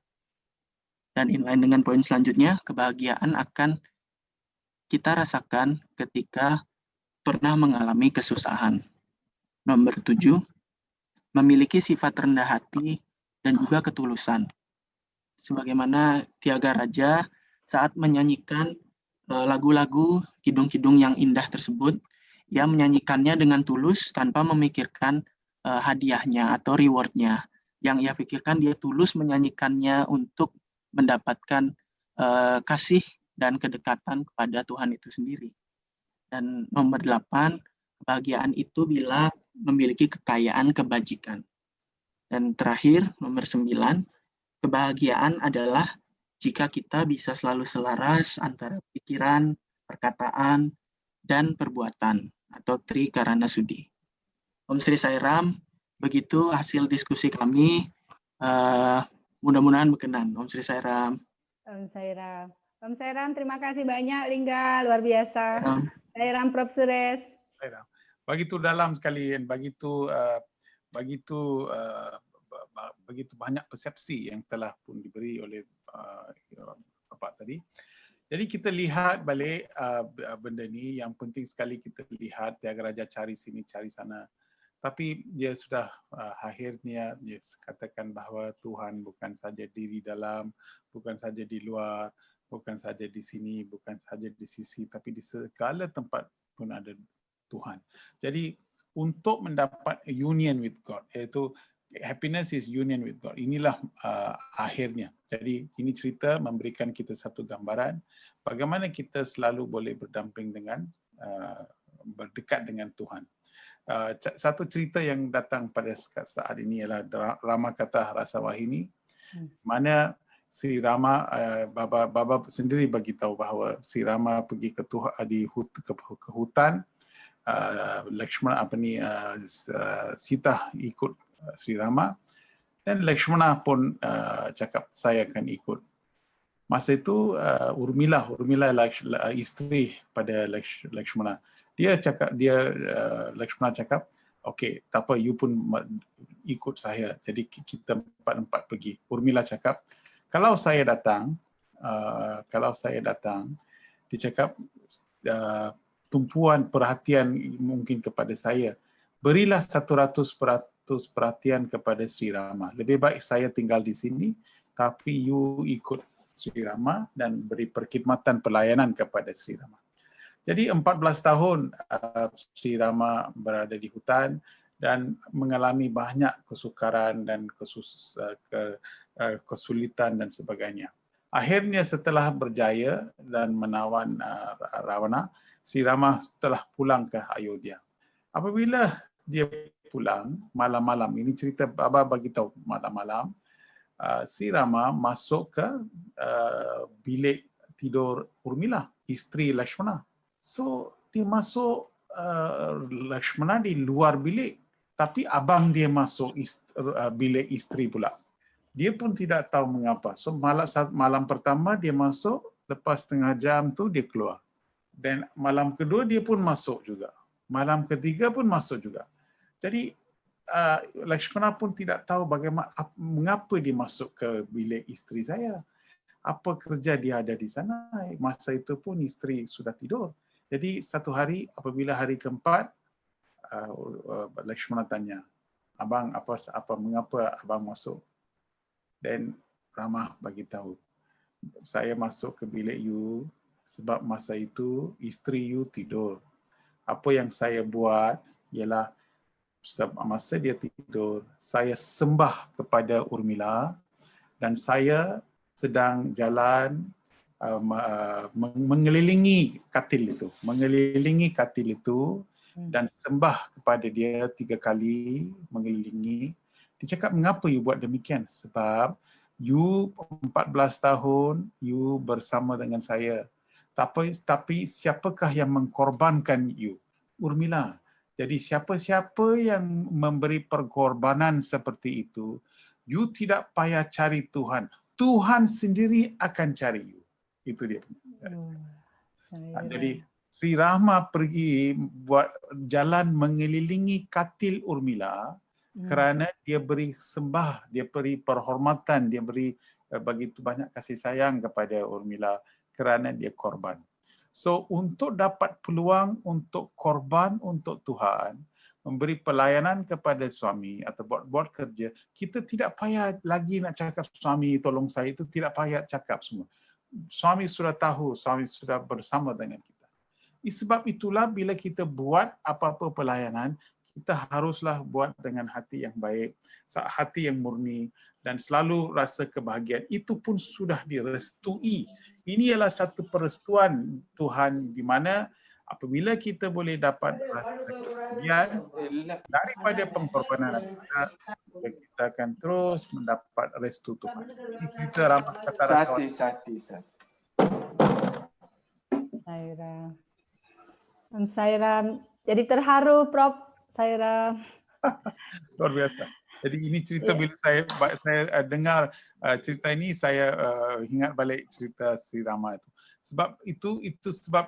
Dan inline dengan poin selanjutnya, kebahagiaan akan kita rasakan ketika pernah mengalami kesusahan. Nomor 7, memiliki sifat rendah hati dan juga ketulusan. Sebagaimana Tiaga Raja saat menyanyikan lagu-lagu kidung-kidung yang indah tersebut, ia menyanyikannya dengan tulus tanpa memikirkan hadiahnya atau rewardnya. Yang ia pikirkan, dia tulus menyanyikannya untuk mendapatkan kasih dan kedekatan kepada Tuhan itu sendiri. Dan nomor 8, kebahagiaan itu bila memiliki kekayaan kebajikan. Dan terakhir, nomor 9, kebahagiaan adalah jika kita bisa selalu selaras antara pikiran, perkataan, dan perbuatan atau Trikarana Sudi. Om Sri Sai Ram, begitu hasil diskusi kami. Mudah-mudahan berkenan. Om Sri Sai Ram. Om Sai Ram. Om Sai Ram, terima kasih banyak Lingga, luar biasa. Sai Ram, Prof. Suresh. Begitu dalam sekali, begitu banyak persepsi yang telah pun diberi oleh Bapak tadi. Jadi kita lihat balik benda ni, yang penting sekali kita lihat Tiaga Raja cari sini, cari sana. Tapi dia sudah akhirnya dia katakan bahawa Tuhan bukan saja diri dalam, bukan saja di luar, bukan saja di sini, bukan saja di sisi, tapi di segala tempat pun ada Tuhan. Jadi untuk mendapat union with God, iaitu happiness is union with God. Inilah akhirnya. Jadi ini cerita memberikan kita satu gambaran bagaimana kita selalu boleh berdamping dengan berdekat dengan Tuhan. Satu cerita yang datang pada saat ini ialah Rama Kata Rasa Wahini, mana si Rama, Baba sendiri bagi tahu bahawa si Rama pergi ke hutan, Lakshmana Sita ikut Sri Rama, dan Lakshmana pun cakap saya akan ikut. Masa itu Urmila isteri pada Lakshmana. Lakshmana cakap, okey, tak apa, you pun ikut saya. Jadi kita empat pergi. Urmila cakap, kalau saya datang, dia cakap tumpuan perhatian mungkin kepada saya. Berilah 100% perhatian kepada Sri Rama. Lebih baik saya tinggal di sini, tapi you ikut Sri Rama dan beri perkhidmatan pelayanan kepada Sri Rama. Jadi 14 tahun Sri Rama berada di hutan dan mengalami banyak kesukaran dan kesulitan dan sebagainya. Akhirnya setelah berjaya dan menawan Ravana, si Rama telah pulang ke Ayodhya. Apabila dia pulang malam-malam, ini cerita Baba bagi tahu malam-malam, si Rama masuk ke bilik tidur Urmila, isteri Lakshmana. So dia masuk, Lakshmana di luar bilik, tapi abang dia masuk bilik isteri pula. Dia pun tidak tahu mengapa. So malam pertama dia masuk, lepas setengah jam tu dia keluar. Dan malam kedua dia pun masuk juga. Malam ketiga pun masuk juga. Jadi Lakshmana pun tidak tahu bagaimana, mengapa dia masuk ke bilik isteri saya. Apa kerja dia ada di sana. Masa itu pun isteri sudah tidur. Jadi satu hari, apabila hari keempat, Lakshmana tanya, abang mengapa abang masuk? Dan Rama bagi tahu, saya masuk ke bilik you sebab masa itu isteri you tidur. Apa yang saya buat ialah masa dia tidur, saya sembah kepada Urmila dan saya sedang jalan mengelilingi katil itu, dan sembah kepada dia 3 kali mengelilingi. Dia cakap, mengapa you buat demikian? Sebab you 14 tahun you bersama dengan saya. Tapi siapakah yang mengkorbankan you? Urmila. Jadi siapa-siapa yang memberi perkorbanan seperti itu, you tidak payah cari Tuhan. Tuhan sendiri akan cari you. Itu dia. Jadi Sri Rama pergi buat jalan mengelilingi katil Urmila kerana dia beri sembah, dia beri perhormatan, dia beri begitu banyak kasih sayang kepada Urmila kerana dia korban. So untuk dapat peluang untuk korban untuk Tuhan, memberi pelayanan kepada suami atau buat kerja, kita tidak payah lagi nak cakap suami tolong saya, itu tidak payah cakap semua. Suami sudah tahu, suami sudah bersama dengan kita. Sebab itulah bila kita buat apa-apa pelayanan, kita haruslah buat dengan hati yang baik, hati yang murni dan selalu rasa kebahagiaan. Itu pun sudah direstui. Ini adalah satu perestuan Tuhan di mana apabila kita boleh dapat rasa kebahagiaan daripada pengorbanan kita akan terus mendapat restu Tuhan. Ini kita ramah kata Sati. Sairam. Jadi terharu, Prof. Sairam. Luar biasa. Jadi ini cerita bila saya dengar cerita ini, saya ingat balik cerita Sri Rama itu. Sebab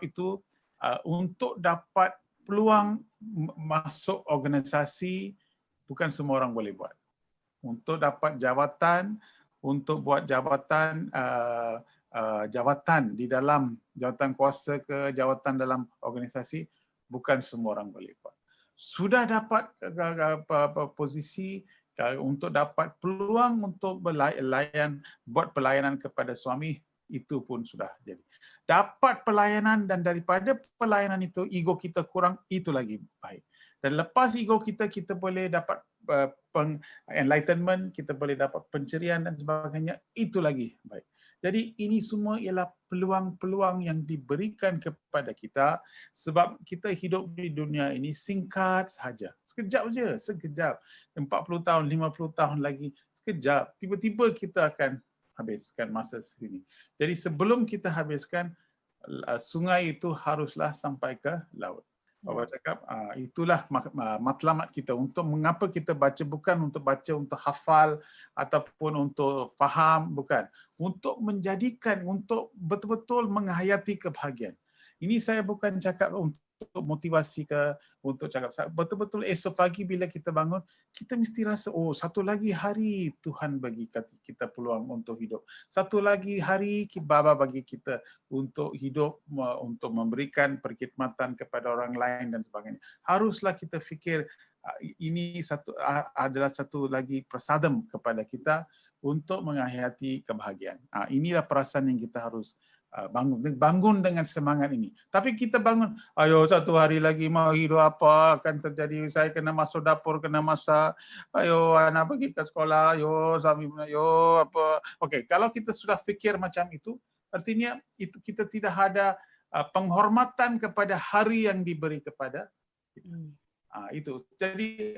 itu untuk dapat peluang masuk organisasi bukan semua orang boleh buat. Untuk dapat jawatan, untuk buat jawatan di dalam jawatan kuasa ke jawatan dalam organisasi, bukan semua orang boleh buat. Sudah dapat posisi untuk dapat peluang untuk buat pelayanan kepada suami, itu pun sudah jadi. Dapat pelayanan dan daripada pelayanan itu ego kita kurang, itu lagi baik. Dan lepas ego kita boleh dapat enlightenment, kita boleh dapat pencerian dan sebagainya, itu lagi baik. Jadi ini semua ialah peluang-peluang yang diberikan kepada kita sebab kita hidup di dunia ini singkat sahaja. Sekejap je, sekejap. 40 tahun, 50 tahun lagi, sekejap. Tiba-tiba kita akan habiskan masa sini. Jadi sebelum kita habiskan, sungai itu haruslah sampai ke laut. Bapak cakap, itulah matlamat kita untuk mengapa kita baca, bukan untuk baca untuk hafal ataupun untuk faham, bukan. Untuk menjadikan, untuk betul-betul menghayati kebahagiaan. Ini saya bukan cakap untuk motivasi ke, untuk cakap, betul-betul esok pagi bila kita bangun, kita mesti rasa, oh satu lagi hari Tuhan bagi kita peluang untuk hidup. Satu lagi hari Baba bagi kita untuk hidup, untuk memberikan perkhidmatan kepada orang lain dan sebagainya. Haruslah kita fikir ini adalah satu lagi prasadam kepada kita untuk menghayati kebahagiaan. Inilah perasaan yang kita harus bangun dengan semangat ini. Tapi kita bangun, ayo satu hari lagi mau hidup apa akan terjadi, saya kena masuk dapur, kena masak, ayo anak pergi ke sekolah, ayo suami, ayo apa. Okey, kalau kita sudah fikir macam itu, artinya itu kita tidak ada penghormatan kepada hari yang diberi kepada kita. Itu. Jadi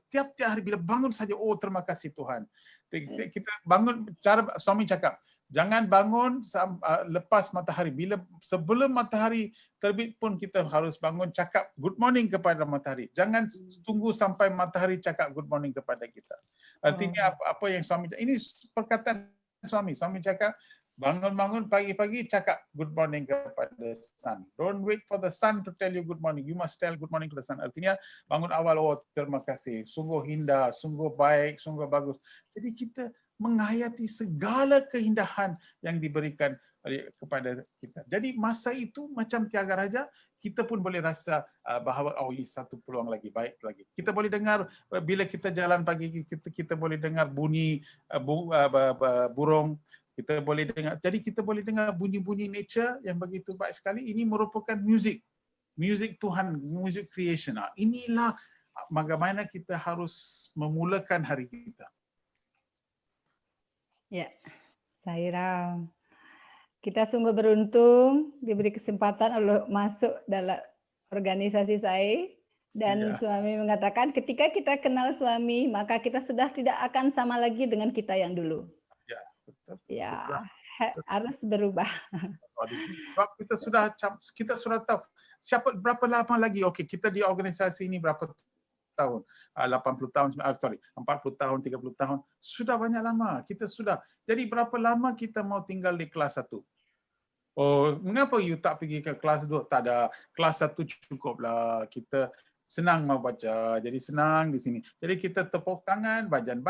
tiap-tiap hari bila bangun saja, oh terima kasih Tuhan. Kita bangun, cara suami cakap, jangan bangun lepas matahari. Sebelum matahari terbit pun kita harus bangun cakap good morning kepada matahari. Jangan tunggu sampai matahari cakap good morning kepada kita. Artinya apa yang suami cakap, ini perkataan suami. Suami cakap, bangun-bangun pagi-pagi cakap good morning kepada sun. Don't wait for the sun to tell you good morning. You must tell good morning to the sun. Artinya bangun awal, oh terima kasih. Sungguh indah, sungguh baik, sungguh bagus. Jadi kita menghayati segala keindahan yang diberikan kepada kita. Jadi masa itu macam Tiaga Raja, kita pun boleh rasa bahawa oh ini satu peluang lagi, baik lagi. Kita boleh dengar bila kita jalan pagi, kita boleh dengar bunyi burung. Kita boleh dengar, jadi kita boleh dengar bunyi-bunyi nature yang begitu baik sekali. Ini merupakan music Tuhan, music creation. Inilah bagaimana kita harus memulakan hari kita. Ya, Saira, kita sungguh beruntung diberi kesempatan untuk masuk dalam organisasi saya. Dan suami mengatakan ketika kita kenal suami, maka kita sudah tidak akan sama lagi dengan kita yang dulu. Ya, harus berubah. Sebab kita sudah tahu siapa berapa lama lagi. Okey, kita di organisasi ini berapa tahun? 80 tahun, 40 tahun, 30 tahun. Sudah banyak lama. Kita sudah. Jadi berapa lama kita mau tinggal di kelas 1? Oh, mengapa you tak pergi ke kelas 2? Tak ada. Kelas 1 cukuplah. Kita senang mau baca, jadi senang di sini. Jadi kita tepuk tangan, bajan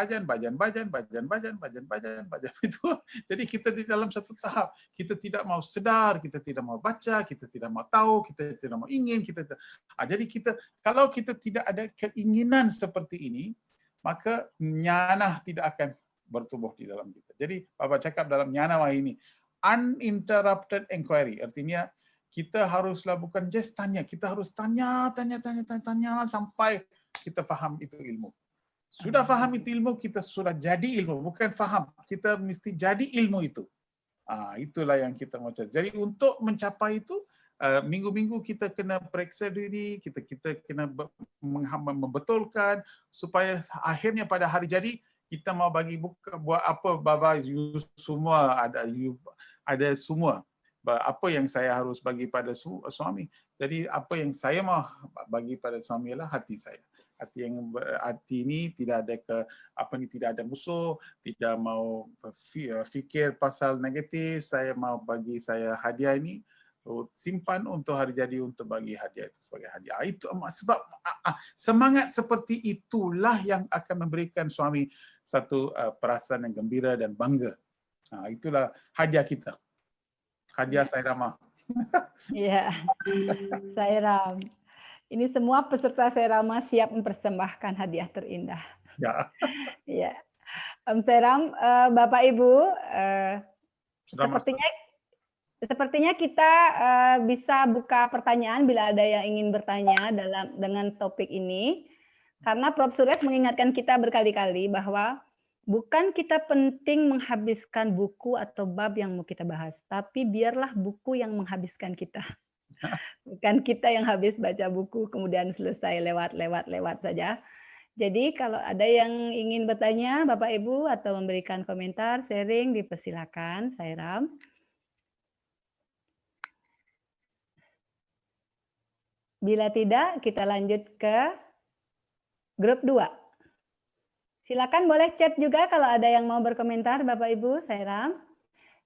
itu. Jadi kita di dalam satu tahap, kita tidak mau sedar, kita tidak mau baca, kita tidak mau tahu, kita tidak mau ingin, jadi kita kalau kita tidak ada keinginan seperti ini, maka nyanah tidak akan bertumbuh di dalam kita. Jadi Bapak cakap dalam nyanah ini, uninterrupted inquiry, artinya kita haruslah bukan just tanya, kita harus tanya sampai kita faham itu ilmu. Sudah faham itu ilmu, kita sudah jadi ilmu, bukan faham. Kita mesti jadi ilmu itu. Itulah yang kita mau cari. Jadi untuk mencapai itu, minggu-minggu kita kena periksa diri, kita kena membetulkan supaya akhirnya pada hari jadi kita mau bagi buat apa Baba, you semua ada semua. Apa yang saya harus bagi pada suami. Jadi apa yang saya mau bagi pada suami ialah hati saya. Hati ini tidak ada tidak ada musuh, tidak mau fikir pasal negatif. Saya mau bagi saya hadiah ini, simpan untuk hari jadi, untuk bagi hadiah itu sebagai hadiah. Itu sebab semangat seperti itulah yang akan memberikan suami satu perasaan yang gembira dan bangga. Itulah hadiah kita. Hadiah Sairama. Iya, Sairam. Ini semua peserta Sairama siap mempersembahkan hadiah terindah. Ya. Ya. Om Sairam, Bapak Ibu, sepertinya kita bisa buka pertanyaan bila ada yang ingin bertanya dengan topik ini. Karena Prof. Suresh mengingatkan kita berkali-kali bahwa bukan kita penting menghabiskan buku atau bab yang mau kita bahas, tapi biarlah buku yang menghabiskan kita. Bukan kita yang habis baca buku kemudian selesai lewat saja. Jadi kalau ada yang ingin bertanya Bapak Ibu atau memberikan komentar, sharing, dipersilakan, Sairam. Bila tidak, kita lanjut ke grup 2. Silakan boleh chat juga kalau ada yang mau berkomentar, Bapak Ibu, Sairam.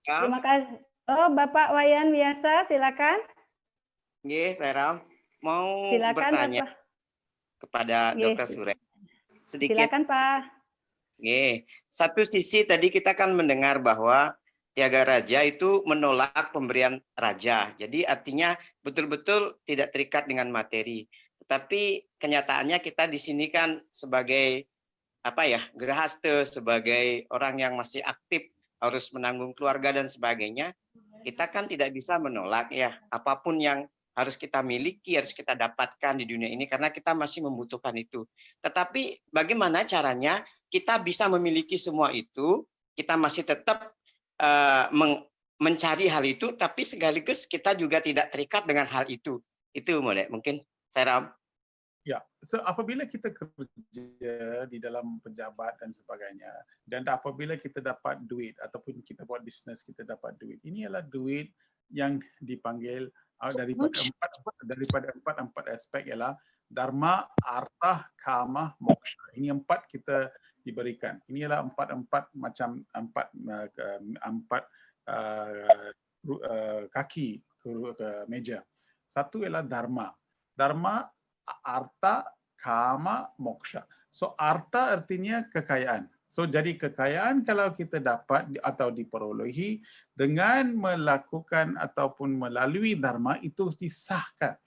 Ya. Terima kasih. Oh, Bapak Wayan biasa, silakan. Nggih, Sairam. Mau silakan, bertanya Bapak. Kepada Dr. Suresh. Sedikit. Silakan, Pak. Nggih. Satu sisi tadi kita kan mendengar bahwa Tiaga Raja itu menolak pemberian raja. Jadi artinya betul-betul tidak terikat dengan materi. Tetapi kenyataannya kita di sini kan sebagai Gerahasta, sebagai orang yang masih aktif harus menanggung keluarga dan sebagainya. kita kan tidak bisa menolak ya apapun yang harus kita miliki, harus kita dapatkan di dunia ini karena kita masih membutuhkan itu. Tetapi bagaimana caranya kita bisa memiliki semua itu, kita masih tetap mencari hal itu, tapi sekaligus kita juga tidak terikat dengan hal itu. Itu mungkin saya Ram. Ya, apabila kita kerja di dalam pejabat dan sebagainya, dan apabila kita dapat duit ataupun kita buat bisnes kita dapat duit, ini adalah duit yang dipanggil daripada empat aspek ialah dharma, artha, kama, moksha. Ini 4 kita diberikan. Ini adalah empat kaki ke meja. Satu ialah dharma. Dharma, artha, kama, moksha. So artha artinya kekayaan. So jadi kekayaan kalau kita dapat atau diperolehi dengan melakukan ataupun melalui dharma itu disahkan.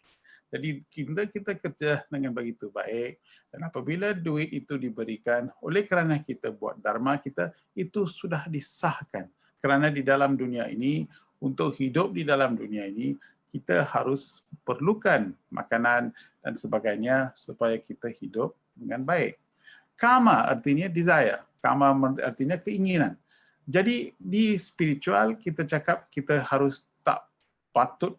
Jadi kita kerja dengan begitu baik dan apabila duit itu diberikan oleh kerana kita buat dharma kita itu sudah disahkan. Kerana di dalam dunia ini untuk hidup di dalam dunia ini kita harus perlukan makanan dan sebagainya supaya kita hidup dengan baik. Kama artinya desire. Kama artinya keinginan. Jadi di spiritual kita cakap kita harus tak patut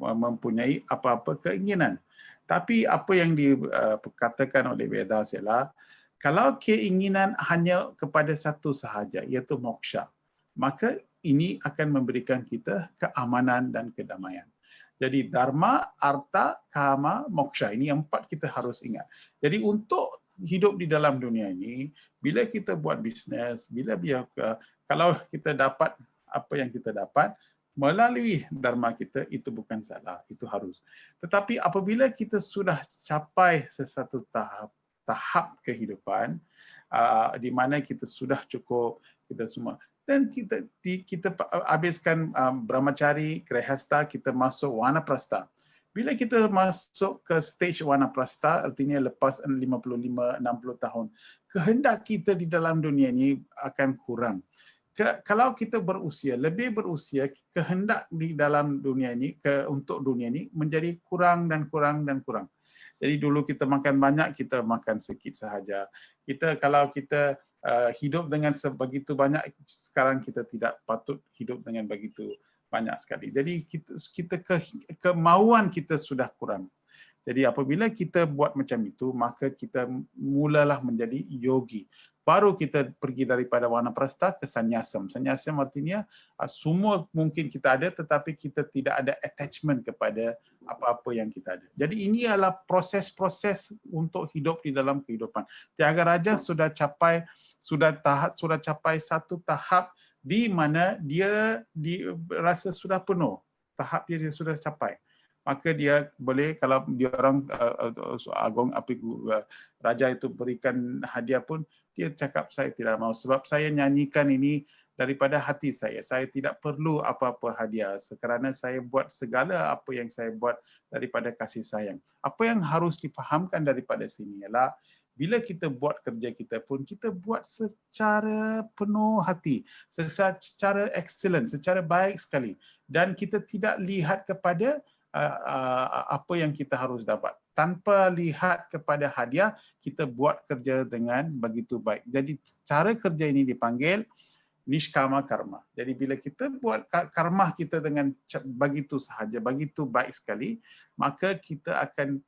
mempunyai apa-apa keinginan. Tapi apa yang dikatakan oleh Vedas ialah kalau keinginan hanya kepada satu sahaja iaitu moksha, maka ini akan memberikan kita keamanan dan kedamaian. Jadi dharma, artha, kama, moksha. Ini 4 kita harus ingat. Jadi untuk hidup di dalam dunia ini, bila kita buat bisnes, kalau kita dapat apa yang kita dapat, melalui dharma kita, itu bukan salah. Itu harus. Tetapi apabila kita sudah capai sesuatu tahap kehidupan, di mana kita sudah cukup, kita semua, dan kita habiskan brahmachari, grihastha, kita masuk wanaprastha. Bila kita masuk ke stage wanaprastha, artinya lepas 55-60 tahun, kehendak kita di dalam dunia ini akan kurang. Kalau kita lebih berusia, kehendak di dalam dunia ini, untuk dunia ini menjadi kurang dan kurang dan kurang. Jadi dulu kita makan banyak, kita makan sedikit sahaja. Kalau kita hidup dengan sebegitu banyak, sekarang kita tidak patut hidup dengan begitu banyak sekali. Jadi kemauan kita sudah kurang. Jadi apabila kita buat macam itu, maka kita mulalah menjadi yogi. Baru kita pergi daripada wanaprastha ke sannyasam. Sannyasam artinya semua mungkin kita ada tetapi kita tidak ada attachment kepada apa-apa yang kita ada. Jadi ini adalah proses-proses untuk hidup di dalam kehidupan. Tyagaraja sudah capai satu tahap di mana dia rasa sudah penuh. Tahap dia sudah capai. Maka dia boleh, kalau dia orang Agong Api Raja itu berikan hadiah pun, dia cakap saya tidak mau sebab saya nyanyikan ini daripada hati saya. Saya tidak perlu apa-apa hadiah kerana saya buat segala apa yang saya buat daripada kasih sayang. Apa yang harus difahamkan daripada sini ialah bila kita buat kerja kita pun, kita buat secara penuh hati, secara excellent, secara baik sekali. Dan kita tidak lihat kepada apa yang kita harus dapat. Tanpa lihat kepada hadiah, kita buat kerja dengan begitu baik. Jadi cara kerja ini dipanggil nishkama karma. Jadi bila kita buat karma kita dengan begitu sahaja, begitu baik sekali, maka kita akan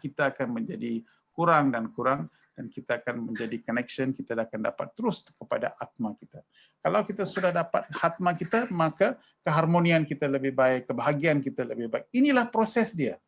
kita akan menjadi kurang dan kurang dan kita akan menjadi connection, kita akan dapat terus kepada atma kita. Kalau kita sudah dapat atma kita, maka keharmonian kita lebih baik, kebahagiaan kita lebih baik. Inilah proses dia.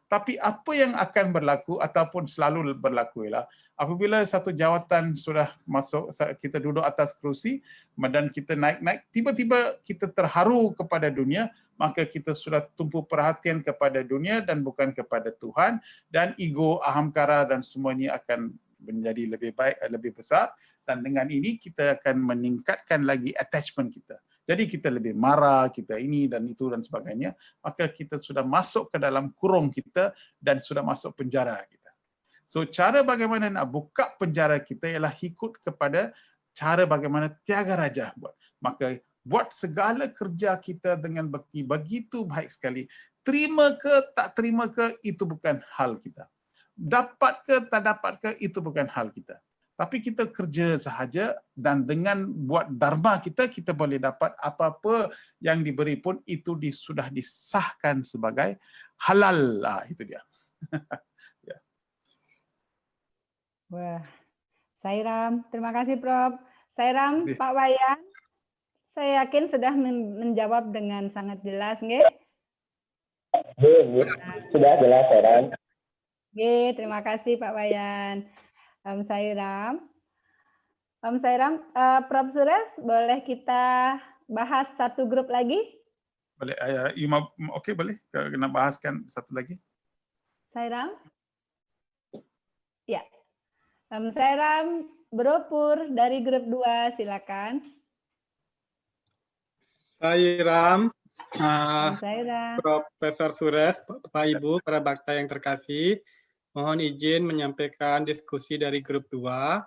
Tapi apa yang akan berlaku ataupun selalu berlaku ialah apabila satu jawatan sudah masuk, kita duduk atas kerusi dan kita naik-naik, tiba-tiba kita terharu kepada dunia, maka kita sudah tumpu perhatian kepada dunia dan bukan kepada Tuhan, dan ego, ahamkara dan semua ini akan menjadi lebih baik, lebih besar, dan dengan ini kita akan meningkatkan lagi attachment kita. Jadi kita lebih marah, kita ini dan itu dan sebagainya, maka kita sudah masuk ke dalam kurung kita dan sudah masuk penjara kita. So cara bagaimana nak buka penjara kita ialah ikut kepada cara bagaimana Tyagaraja buat. Maka buat segala kerja kita dengan begitu baik sekali. Terima ke tak terima ke, itu bukan hal kita. Dapat ke tak dapat ke, itu bukan hal kita. Tapi kita kerja sahaja, dan dengan buat dharma kita, kita boleh dapat apa-apa yang diberi pun itu sudah disahkan sebagai halal. Itu dia. Ya. Wah, Sairam, terima kasih Prof. Sairam, Pak Wayan, saya yakin sudah menjawab dengan sangat jelas, nggih? Sudah jelas, Sairam. Nggih, terima kasih Pak Wayan. Sairam, Prof. Sures, boleh kita bahas satu grup lagi? Boleh, oke, boleh. Kena bahaskan satu lagi. Sairam? Ya. Sairam Bropur dari grup 2, silakan. Sairam, Sairam. Profesor Sures, Bapak Ibu, para bakta yang terkasih, mohon izin menyampaikan diskusi dari grup 2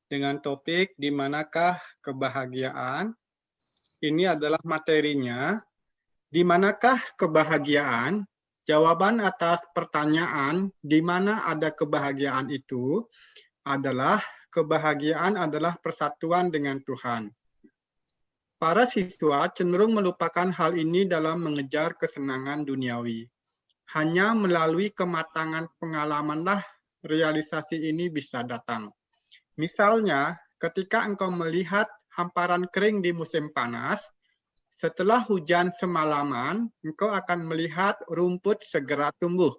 dengan topik di manakah kebahagiaan. Ini adalah materinya. Di manakah kebahagiaan? Jawaban atas pertanyaan di mana ada kebahagiaan itu adalah kebahagiaan adalah persatuan dengan Tuhan. Para siswa cenderung melupakan hal ini dalam mengejar kesenangan duniawi. Hanya melalui kematangan pengalamanlah realisasi ini bisa datang. Misalnya, ketika engkau melihat hamparan kering di musim panas, setelah hujan semalaman, engkau akan melihat rumput segera tumbuh.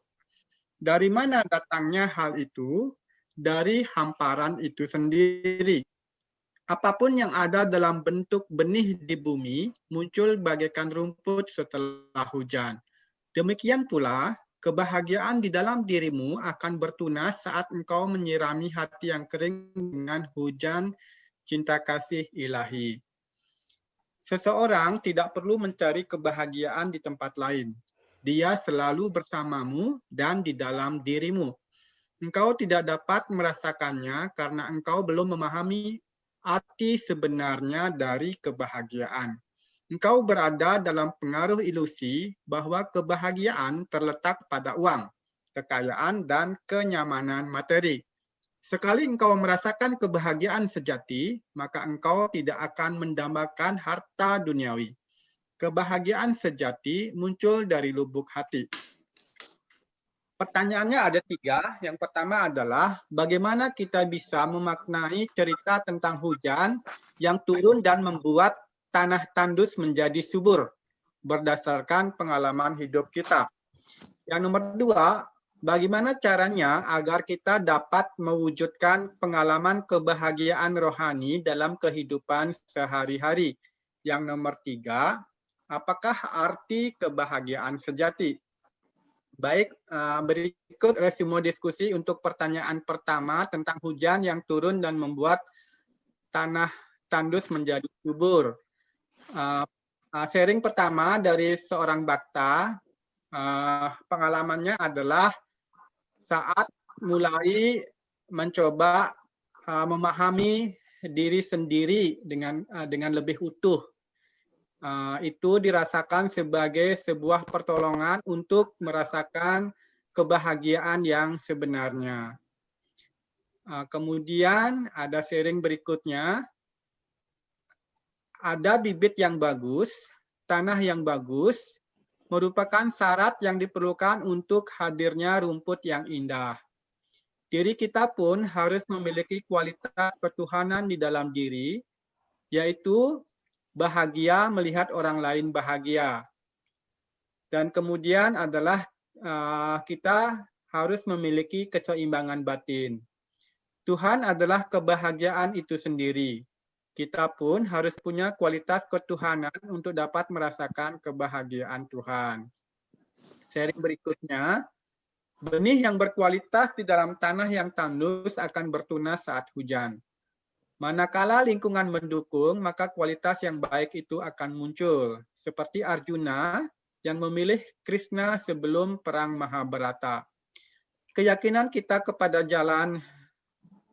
Dari mana datangnya hal itu? Dari hamparan itu sendiri. Apapun yang ada dalam bentuk benih di bumi muncul bagaikan rumput setelah hujan. Demikian pula, kebahagiaan di dalam dirimu akan bertunas saat engkau menyirami hati yang kering dengan hujan cinta kasih ilahi. Seseorang tidak perlu mencari kebahagiaan di tempat lain. Dia selalu bersamamu dan di dalam dirimu. Engkau tidak dapat merasakannya karena engkau belum memahami arti sebenarnya dari kebahagiaan. Engkau berada dalam pengaruh ilusi bahwa kebahagiaan terletak pada uang, kekayaan, dan kenyamanan materi. Sekali engkau merasakan kebahagiaan sejati, maka engkau tidak akan mendambakan harta duniawi. Kebahagiaan sejati muncul dari lubuk hati. Pertanyaannya ada 3. Yang pertama adalah bagaimana kita bisa memaknai cerita tentang hujan yang turun dan membuat tanah tandus menjadi subur berdasarkan pengalaman hidup kita. Yang nomor 2, bagaimana caranya agar kita dapat mewujudkan pengalaman kebahagiaan rohani dalam kehidupan sehari-hari. Yang nomor 3, apakah arti kebahagiaan sejati? Baik, berikut resume diskusi untuk pertanyaan pertama tentang hujan yang turun dan membuat tanah tandus menjadi subur. Sharing pertama dari seorang bakta, pengalamannya adalah saat mulai mencoba memahami diri sendiri dengan lebih utuh. Itu dirasakan sebagai sebuah pertolongan untuk merasakan kebahagiaan yang sebenarnya. Kemudian ada sharing berikutnya. Ada bibit yang bagus, tanah yang bagus, merupakan syarat yang diperlukan untuk hadirnya rumput yang indah. Diri kita pun harus memiliki kualitas ketuhanan di dalam diri, yaitu bahagia melihat orang lain bahagia. Dan kemudian adalah kita harus memiliki keseimbangan batin. Tuhan adalah kebahagiaan itu sendiri. Kita pun harus punya kualitas ketuhanan untuk dapat merasakan kebahagiaan Tuhan. Sharing berikutnya, benih yang berkualitas di dalam tanah yang tandus akan bertunas saat hujan. Manakala lingkungan mendukung, maka kualitas yang baik itu akan muncul. Seperti Arjuna yang memilih Krishna sebelum perang Mahabharata. Keyakinan kita kepada jalan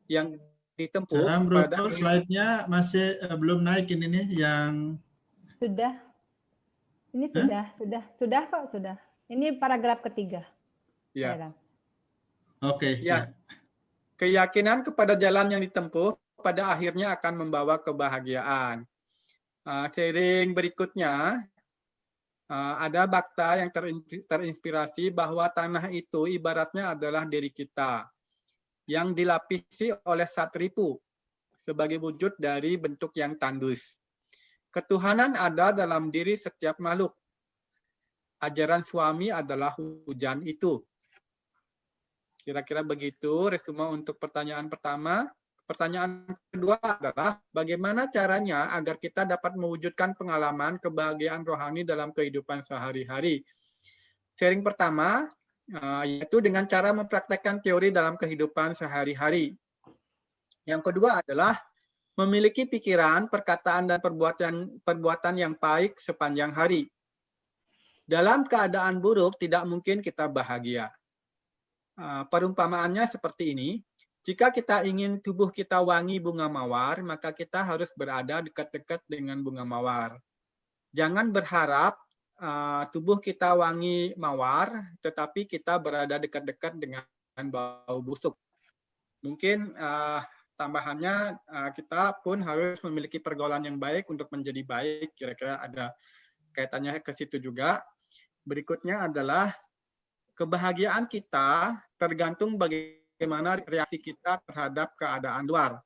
yang ditempuh. Slide-nya masih belum naik ini nih yang Sudah. Ini sudah kok, sudah. Ini paragraf ketiga. Ya. Oke. Ya. Keyakinan kepada jalan yang ditempuh pada akhirnya akan membawa kebahagiaan. Sharing berikutnya, ada bakta yang terinspirasi bahwa tanah itu ibaratnya adalah diri kita yang dilapisi oleh satripu sebagai wujud dari bentuk yang tandus. Ketuhanan ada dalam diri setiap makhluk. Ajaran suami adalah hujan itu. Kira-kira begitu resume untuk pertanyaan pertama. Pertanyaan kedua adalah bagaimana caranya agar kita dapat mewujudkan pengalaman kebahagiaan rohani dalam kehidupan sehari-hari. Sharing pertama yaitu dengan cara mempraktekkan teori dalam kehidupan sehari-hari. Yang kedua adalah memiliki pikiran, perkataan, dan perbuatan yang baik sepanjang hari. Dalam keadaan buruk tidak mungkin kita bahagia. Perumpamaannya seperti ini, jika kita ingin tubuh kita wangi bunga mawar, maka kita harus berada dekat-dekat dengan bunga mawar. Jangan berharap tubuh kita wangi mawar, tetapi kita berada dekat-dekat dengan bau busuk. Mungkin tambahannya kita pun harus memiliki pergaulan yang baik untuk menjadi baik, kira-kira ada kaitannya ke situ juga. Berikutnya adalah kebahagiaan kita tergantung bagaimana reaksi kita terhadap keadaan luar.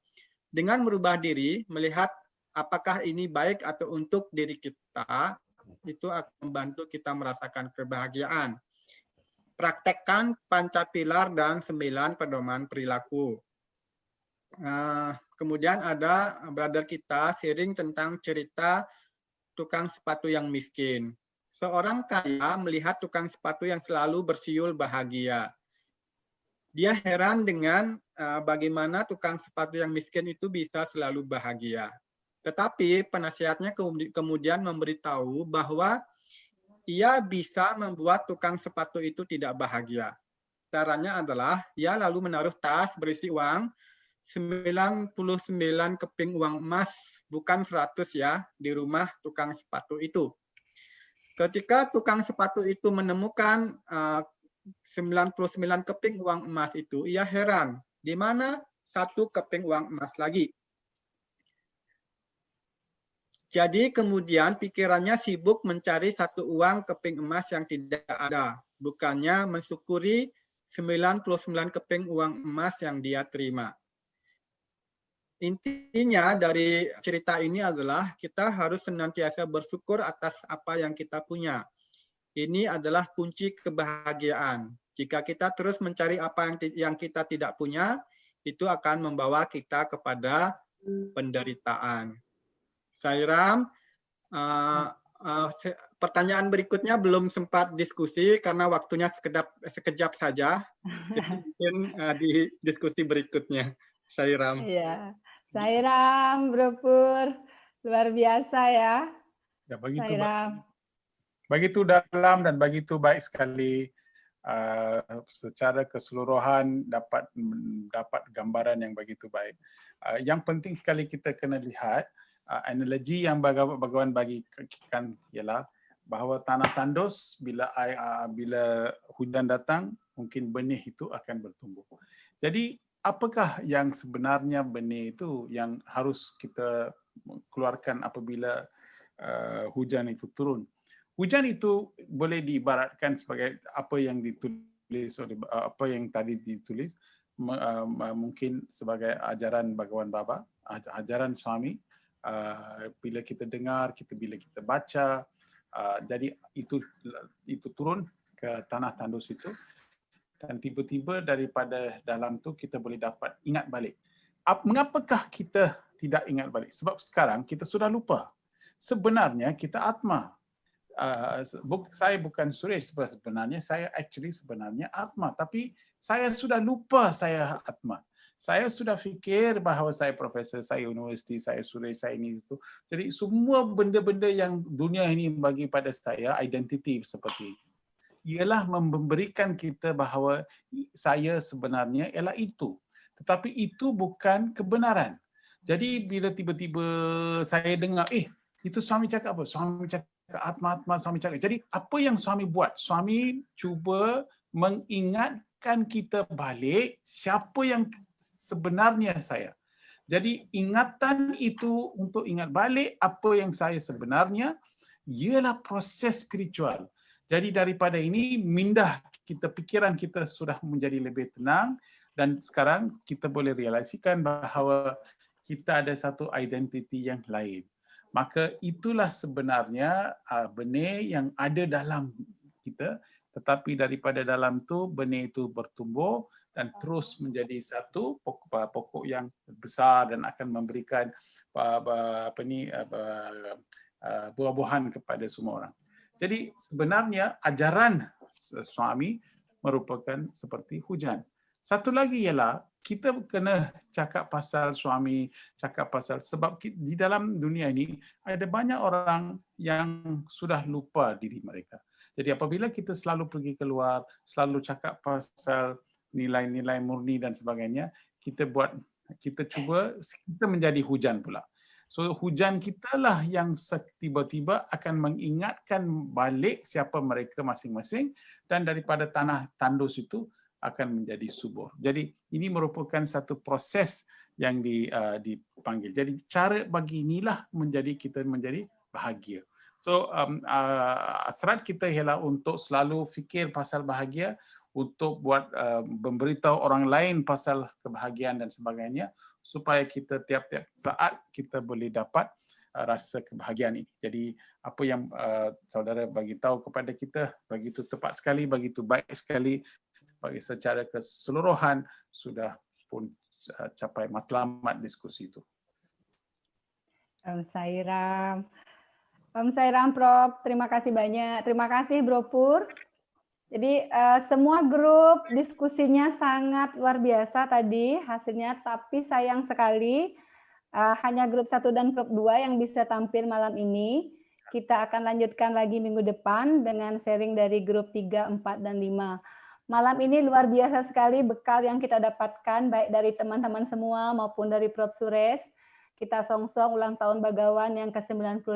Dengan merubah diri, melihat apakah ini baik atau untuk diri kita, itu akan membantu kita merasakan kebahagiaan. Praktekkan pancapilar dan 9 pedoman perilaku. Kemudian ada brother kita sharing tentang cerita tukang sepatu yang miskin. Seorang kaya melihat tukang sepatu yang selalu bersiul bahagia. Dia heran dengan bagaimana tukang sepatu yang miskin itu bisa selalu bahagia. Tetapi penasihatnya kemudian memberitahu bahwa ia bisa membuat tukang sepatu itu tidak bahagia. Caranya adalah ia lalu menaruh tas berisi uang 99 keping uang emas, bukan 100 ya, di rumah tukang sepatu itu. Ketika tukang sepatu itu menemukan 99 keping uang emas itu, ia heran, di mana 1 keping uang emas lagi. Jadi kemudian pikirannya sibuk mencari 1 uang keping emas yang tidak ada, bukannya mensyukuri 99 keping uang emas yang dia terima. Intinya dari cerita ini adalah kita harus senantiasa bersyukur atas apa yang kita punya. Ini adalah kunci kebahagiaan. Jika kita terus mencari apa yang kita tidak punya, itu akan membawa kita kepada penderitaan. Sairam, pertanyaan berikutnya belum sempat diskusi karena waktunya sekejap saja. Mungkin di diskusi berikutnya. Sairam. Iya. Sairam, Bro Pur, luar biasa ya. Ya, begitu dalam dan begitu baik sekali, secara keseluruhan dapat gambaran yang begitu baik. Yang penting sekali kita kena lihat analogi yang bagawan bagikan ialah bahawa tanah tandus bila hujan datang mungkin benih itu akan bertumbuh. Jadi apakah yang sebenarnya benih itu yang harus kita keluarkan apabila hujan itu turun? Hujan itu boleh diibaratkan sebagai apa yang ditulis oleh apa yang tadi ditulis, mungkin sebagai ajaran Bhagawan Baba, ajaran suami. Bila kita dengar, bila kita baca, jadi itu turun ke tanah tandus itu. Dan tiba-tiba daripada dalam tu kita boleh dapat ingat balik. Mengapakah kita tidak ingat balik? Sebab sekarang kita sudah lupa. Sebenarnya kita Atma. Saya bukan Suresh sebenarnya, saya sebenarnya Atma. Tapi saya sudah lupa saya Atma. Saya sudah fikir bahawa saya profesor, saya universiti, saya Suresh, saya ini itu. Jadi semua benda-benda yang dunia ini bagi pada saya identiti seperti itu. Ialah memberikan kita bahawa saya sebenarnya ialah itu. Tetapi itu bukan kebenaran. Jadi bila tiba-tiba saya dengar, Itu suami cakap apa? Suami cakap Atma, suami cakap. Jadi apa yang suami buat? Suami cuba mengingatkan kita balik siapa yang sebenarnya saya. Jadi ingatan itu untuk ingat balik apa yang saya sebenarnya ialah proses spiritual. Jadi daripada ini mindah kita, pikiran kita sudah menjadi lebih tenang dan sekarang kita boleh realisasikan bahawa kita ada satu identiti yang lain. Maka itulah sebenarnya benih yang ada dalam kita, tetapi daripada dalam tu benih itu bertumbuh dan terus menjadi satu pokok yang besar dan akan memberikan buah-buahan kepada semua orang. Jadi sebenarnya ajaran suami merupakan seperti hujan. Satu lagi ialah kita kena cakap pasal suami, cakap pasal sebab di dalam dunia ini ada banyak orang yang sudah lupa diri mereka. Jadi apabila kita selalu pergi keluar, selalu cakap pasal nilai-nilai murni dan sebagainya, kita cuba kita menjadi hujan pula. So hujan kita lah yang tiba-tiba akan mengingatkan balik siapa mereka masing-masing dan daripada tanah tandus itu akan menjadi subur. Jadi ini merupakan satu proses yang dipanggil. Jadi cara bagi inilah kita menjadi bahagia. So hasrat kita ialah untuk selalu fikir pasal bahagia, untuk buat memberitahu orang lain pasal kebahagiaan dan sebagainya, supaya kita tiap-tiap saat kita boleh dapat rasa kebahagiaan ini. Jadi apa yang saudara bagi tahu kepada kita begitu tepat sekali, begitu baik sekali, bagi secara keseluruhan sudah pun capai matlamat diskusi itu. Om Sairam Prof, terima kasih banyak. Terima kasih Bro Pur. Jadi semua grup diskusinya sangat luar biasa tadi hasilnya, tapi sayang sekali hanya grup 1 dan grup 2 yang bisa tampil malam ini. Kita akan lanjutkan lagi minggu depan dengan sharing dari grup 3, 4, dan 5. Malam ini luar biasa sekali bekal yang kita dapatkan baik dari teman-teman semua maupun dari Prof. Suresh. Kita songsong ulang tahun Bagawan yang ke-95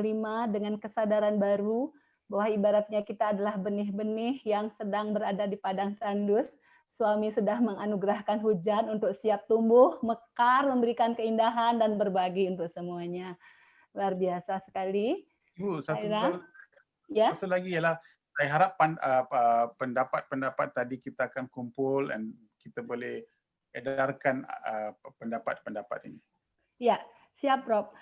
dengan kesadaran baru bahwa ibaratnya kita adalah benih-benih yang sedang berada di padang tandus. Suami sudah menganugerahkan hujan untuk siap tumbuh, mekar, memberikan keindahan dan berbagi untuk semuanya. Luar biasa sekali. Ibu, satu lagi ialah saya harap pendapat-pendapat tadi kita akan kumpul dan kita boleh edarkan pendapat-pendapat ini. Ya, siap Prof.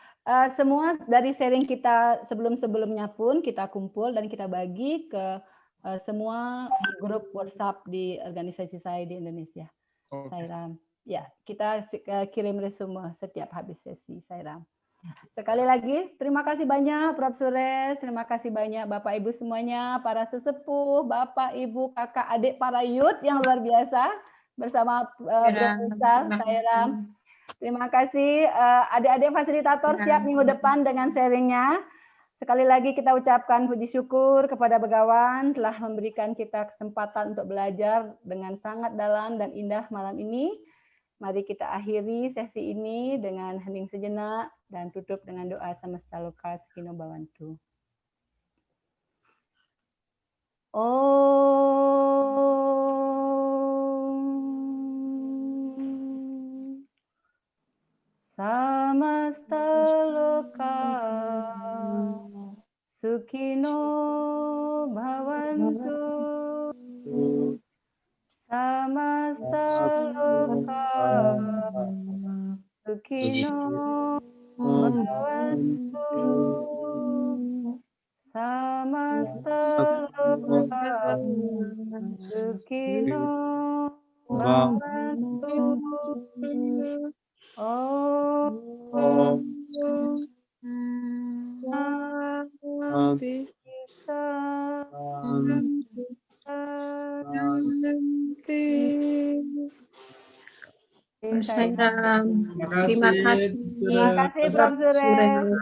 Semua dari sharing kita sebelum-sebelumnya pun kita kumpul dan kita bagi ke semua grup WhatsApp di organisasi saya di Indonesia. Okay. Sairam. Ya, kita kirim resume setiap habis sesi Sairam. Sekali lagi, terima kasih banyak Prof. Suresh, terima kasih banyak Bapak Ibu semuanya, para sesepuh, Bapak, Ibu, kakak, adik, para youth yang luar biasa bersama Profesor Sairam. Terima kasih adik-adik fasilitator siap minggu depan dengan sharingnya. Sekali lagi kita ucapkan puji syukur kepada Begawan telah memberikan kita kesempatan untuk belajar dengan sangat dalam dan indah malam ini. Mari kita akhiri sesi ini dengan hening sejenak dan tutup dengan doa Samasta Loka Sukino Bhawantu. Samasta Loka Sukino Bhavantu. Samasta Loka Sukino Bhavantu. Samasta Loka Sukino Bhavantu. Om Shanti Terima kasih. Terima kasih Prof. Suresh.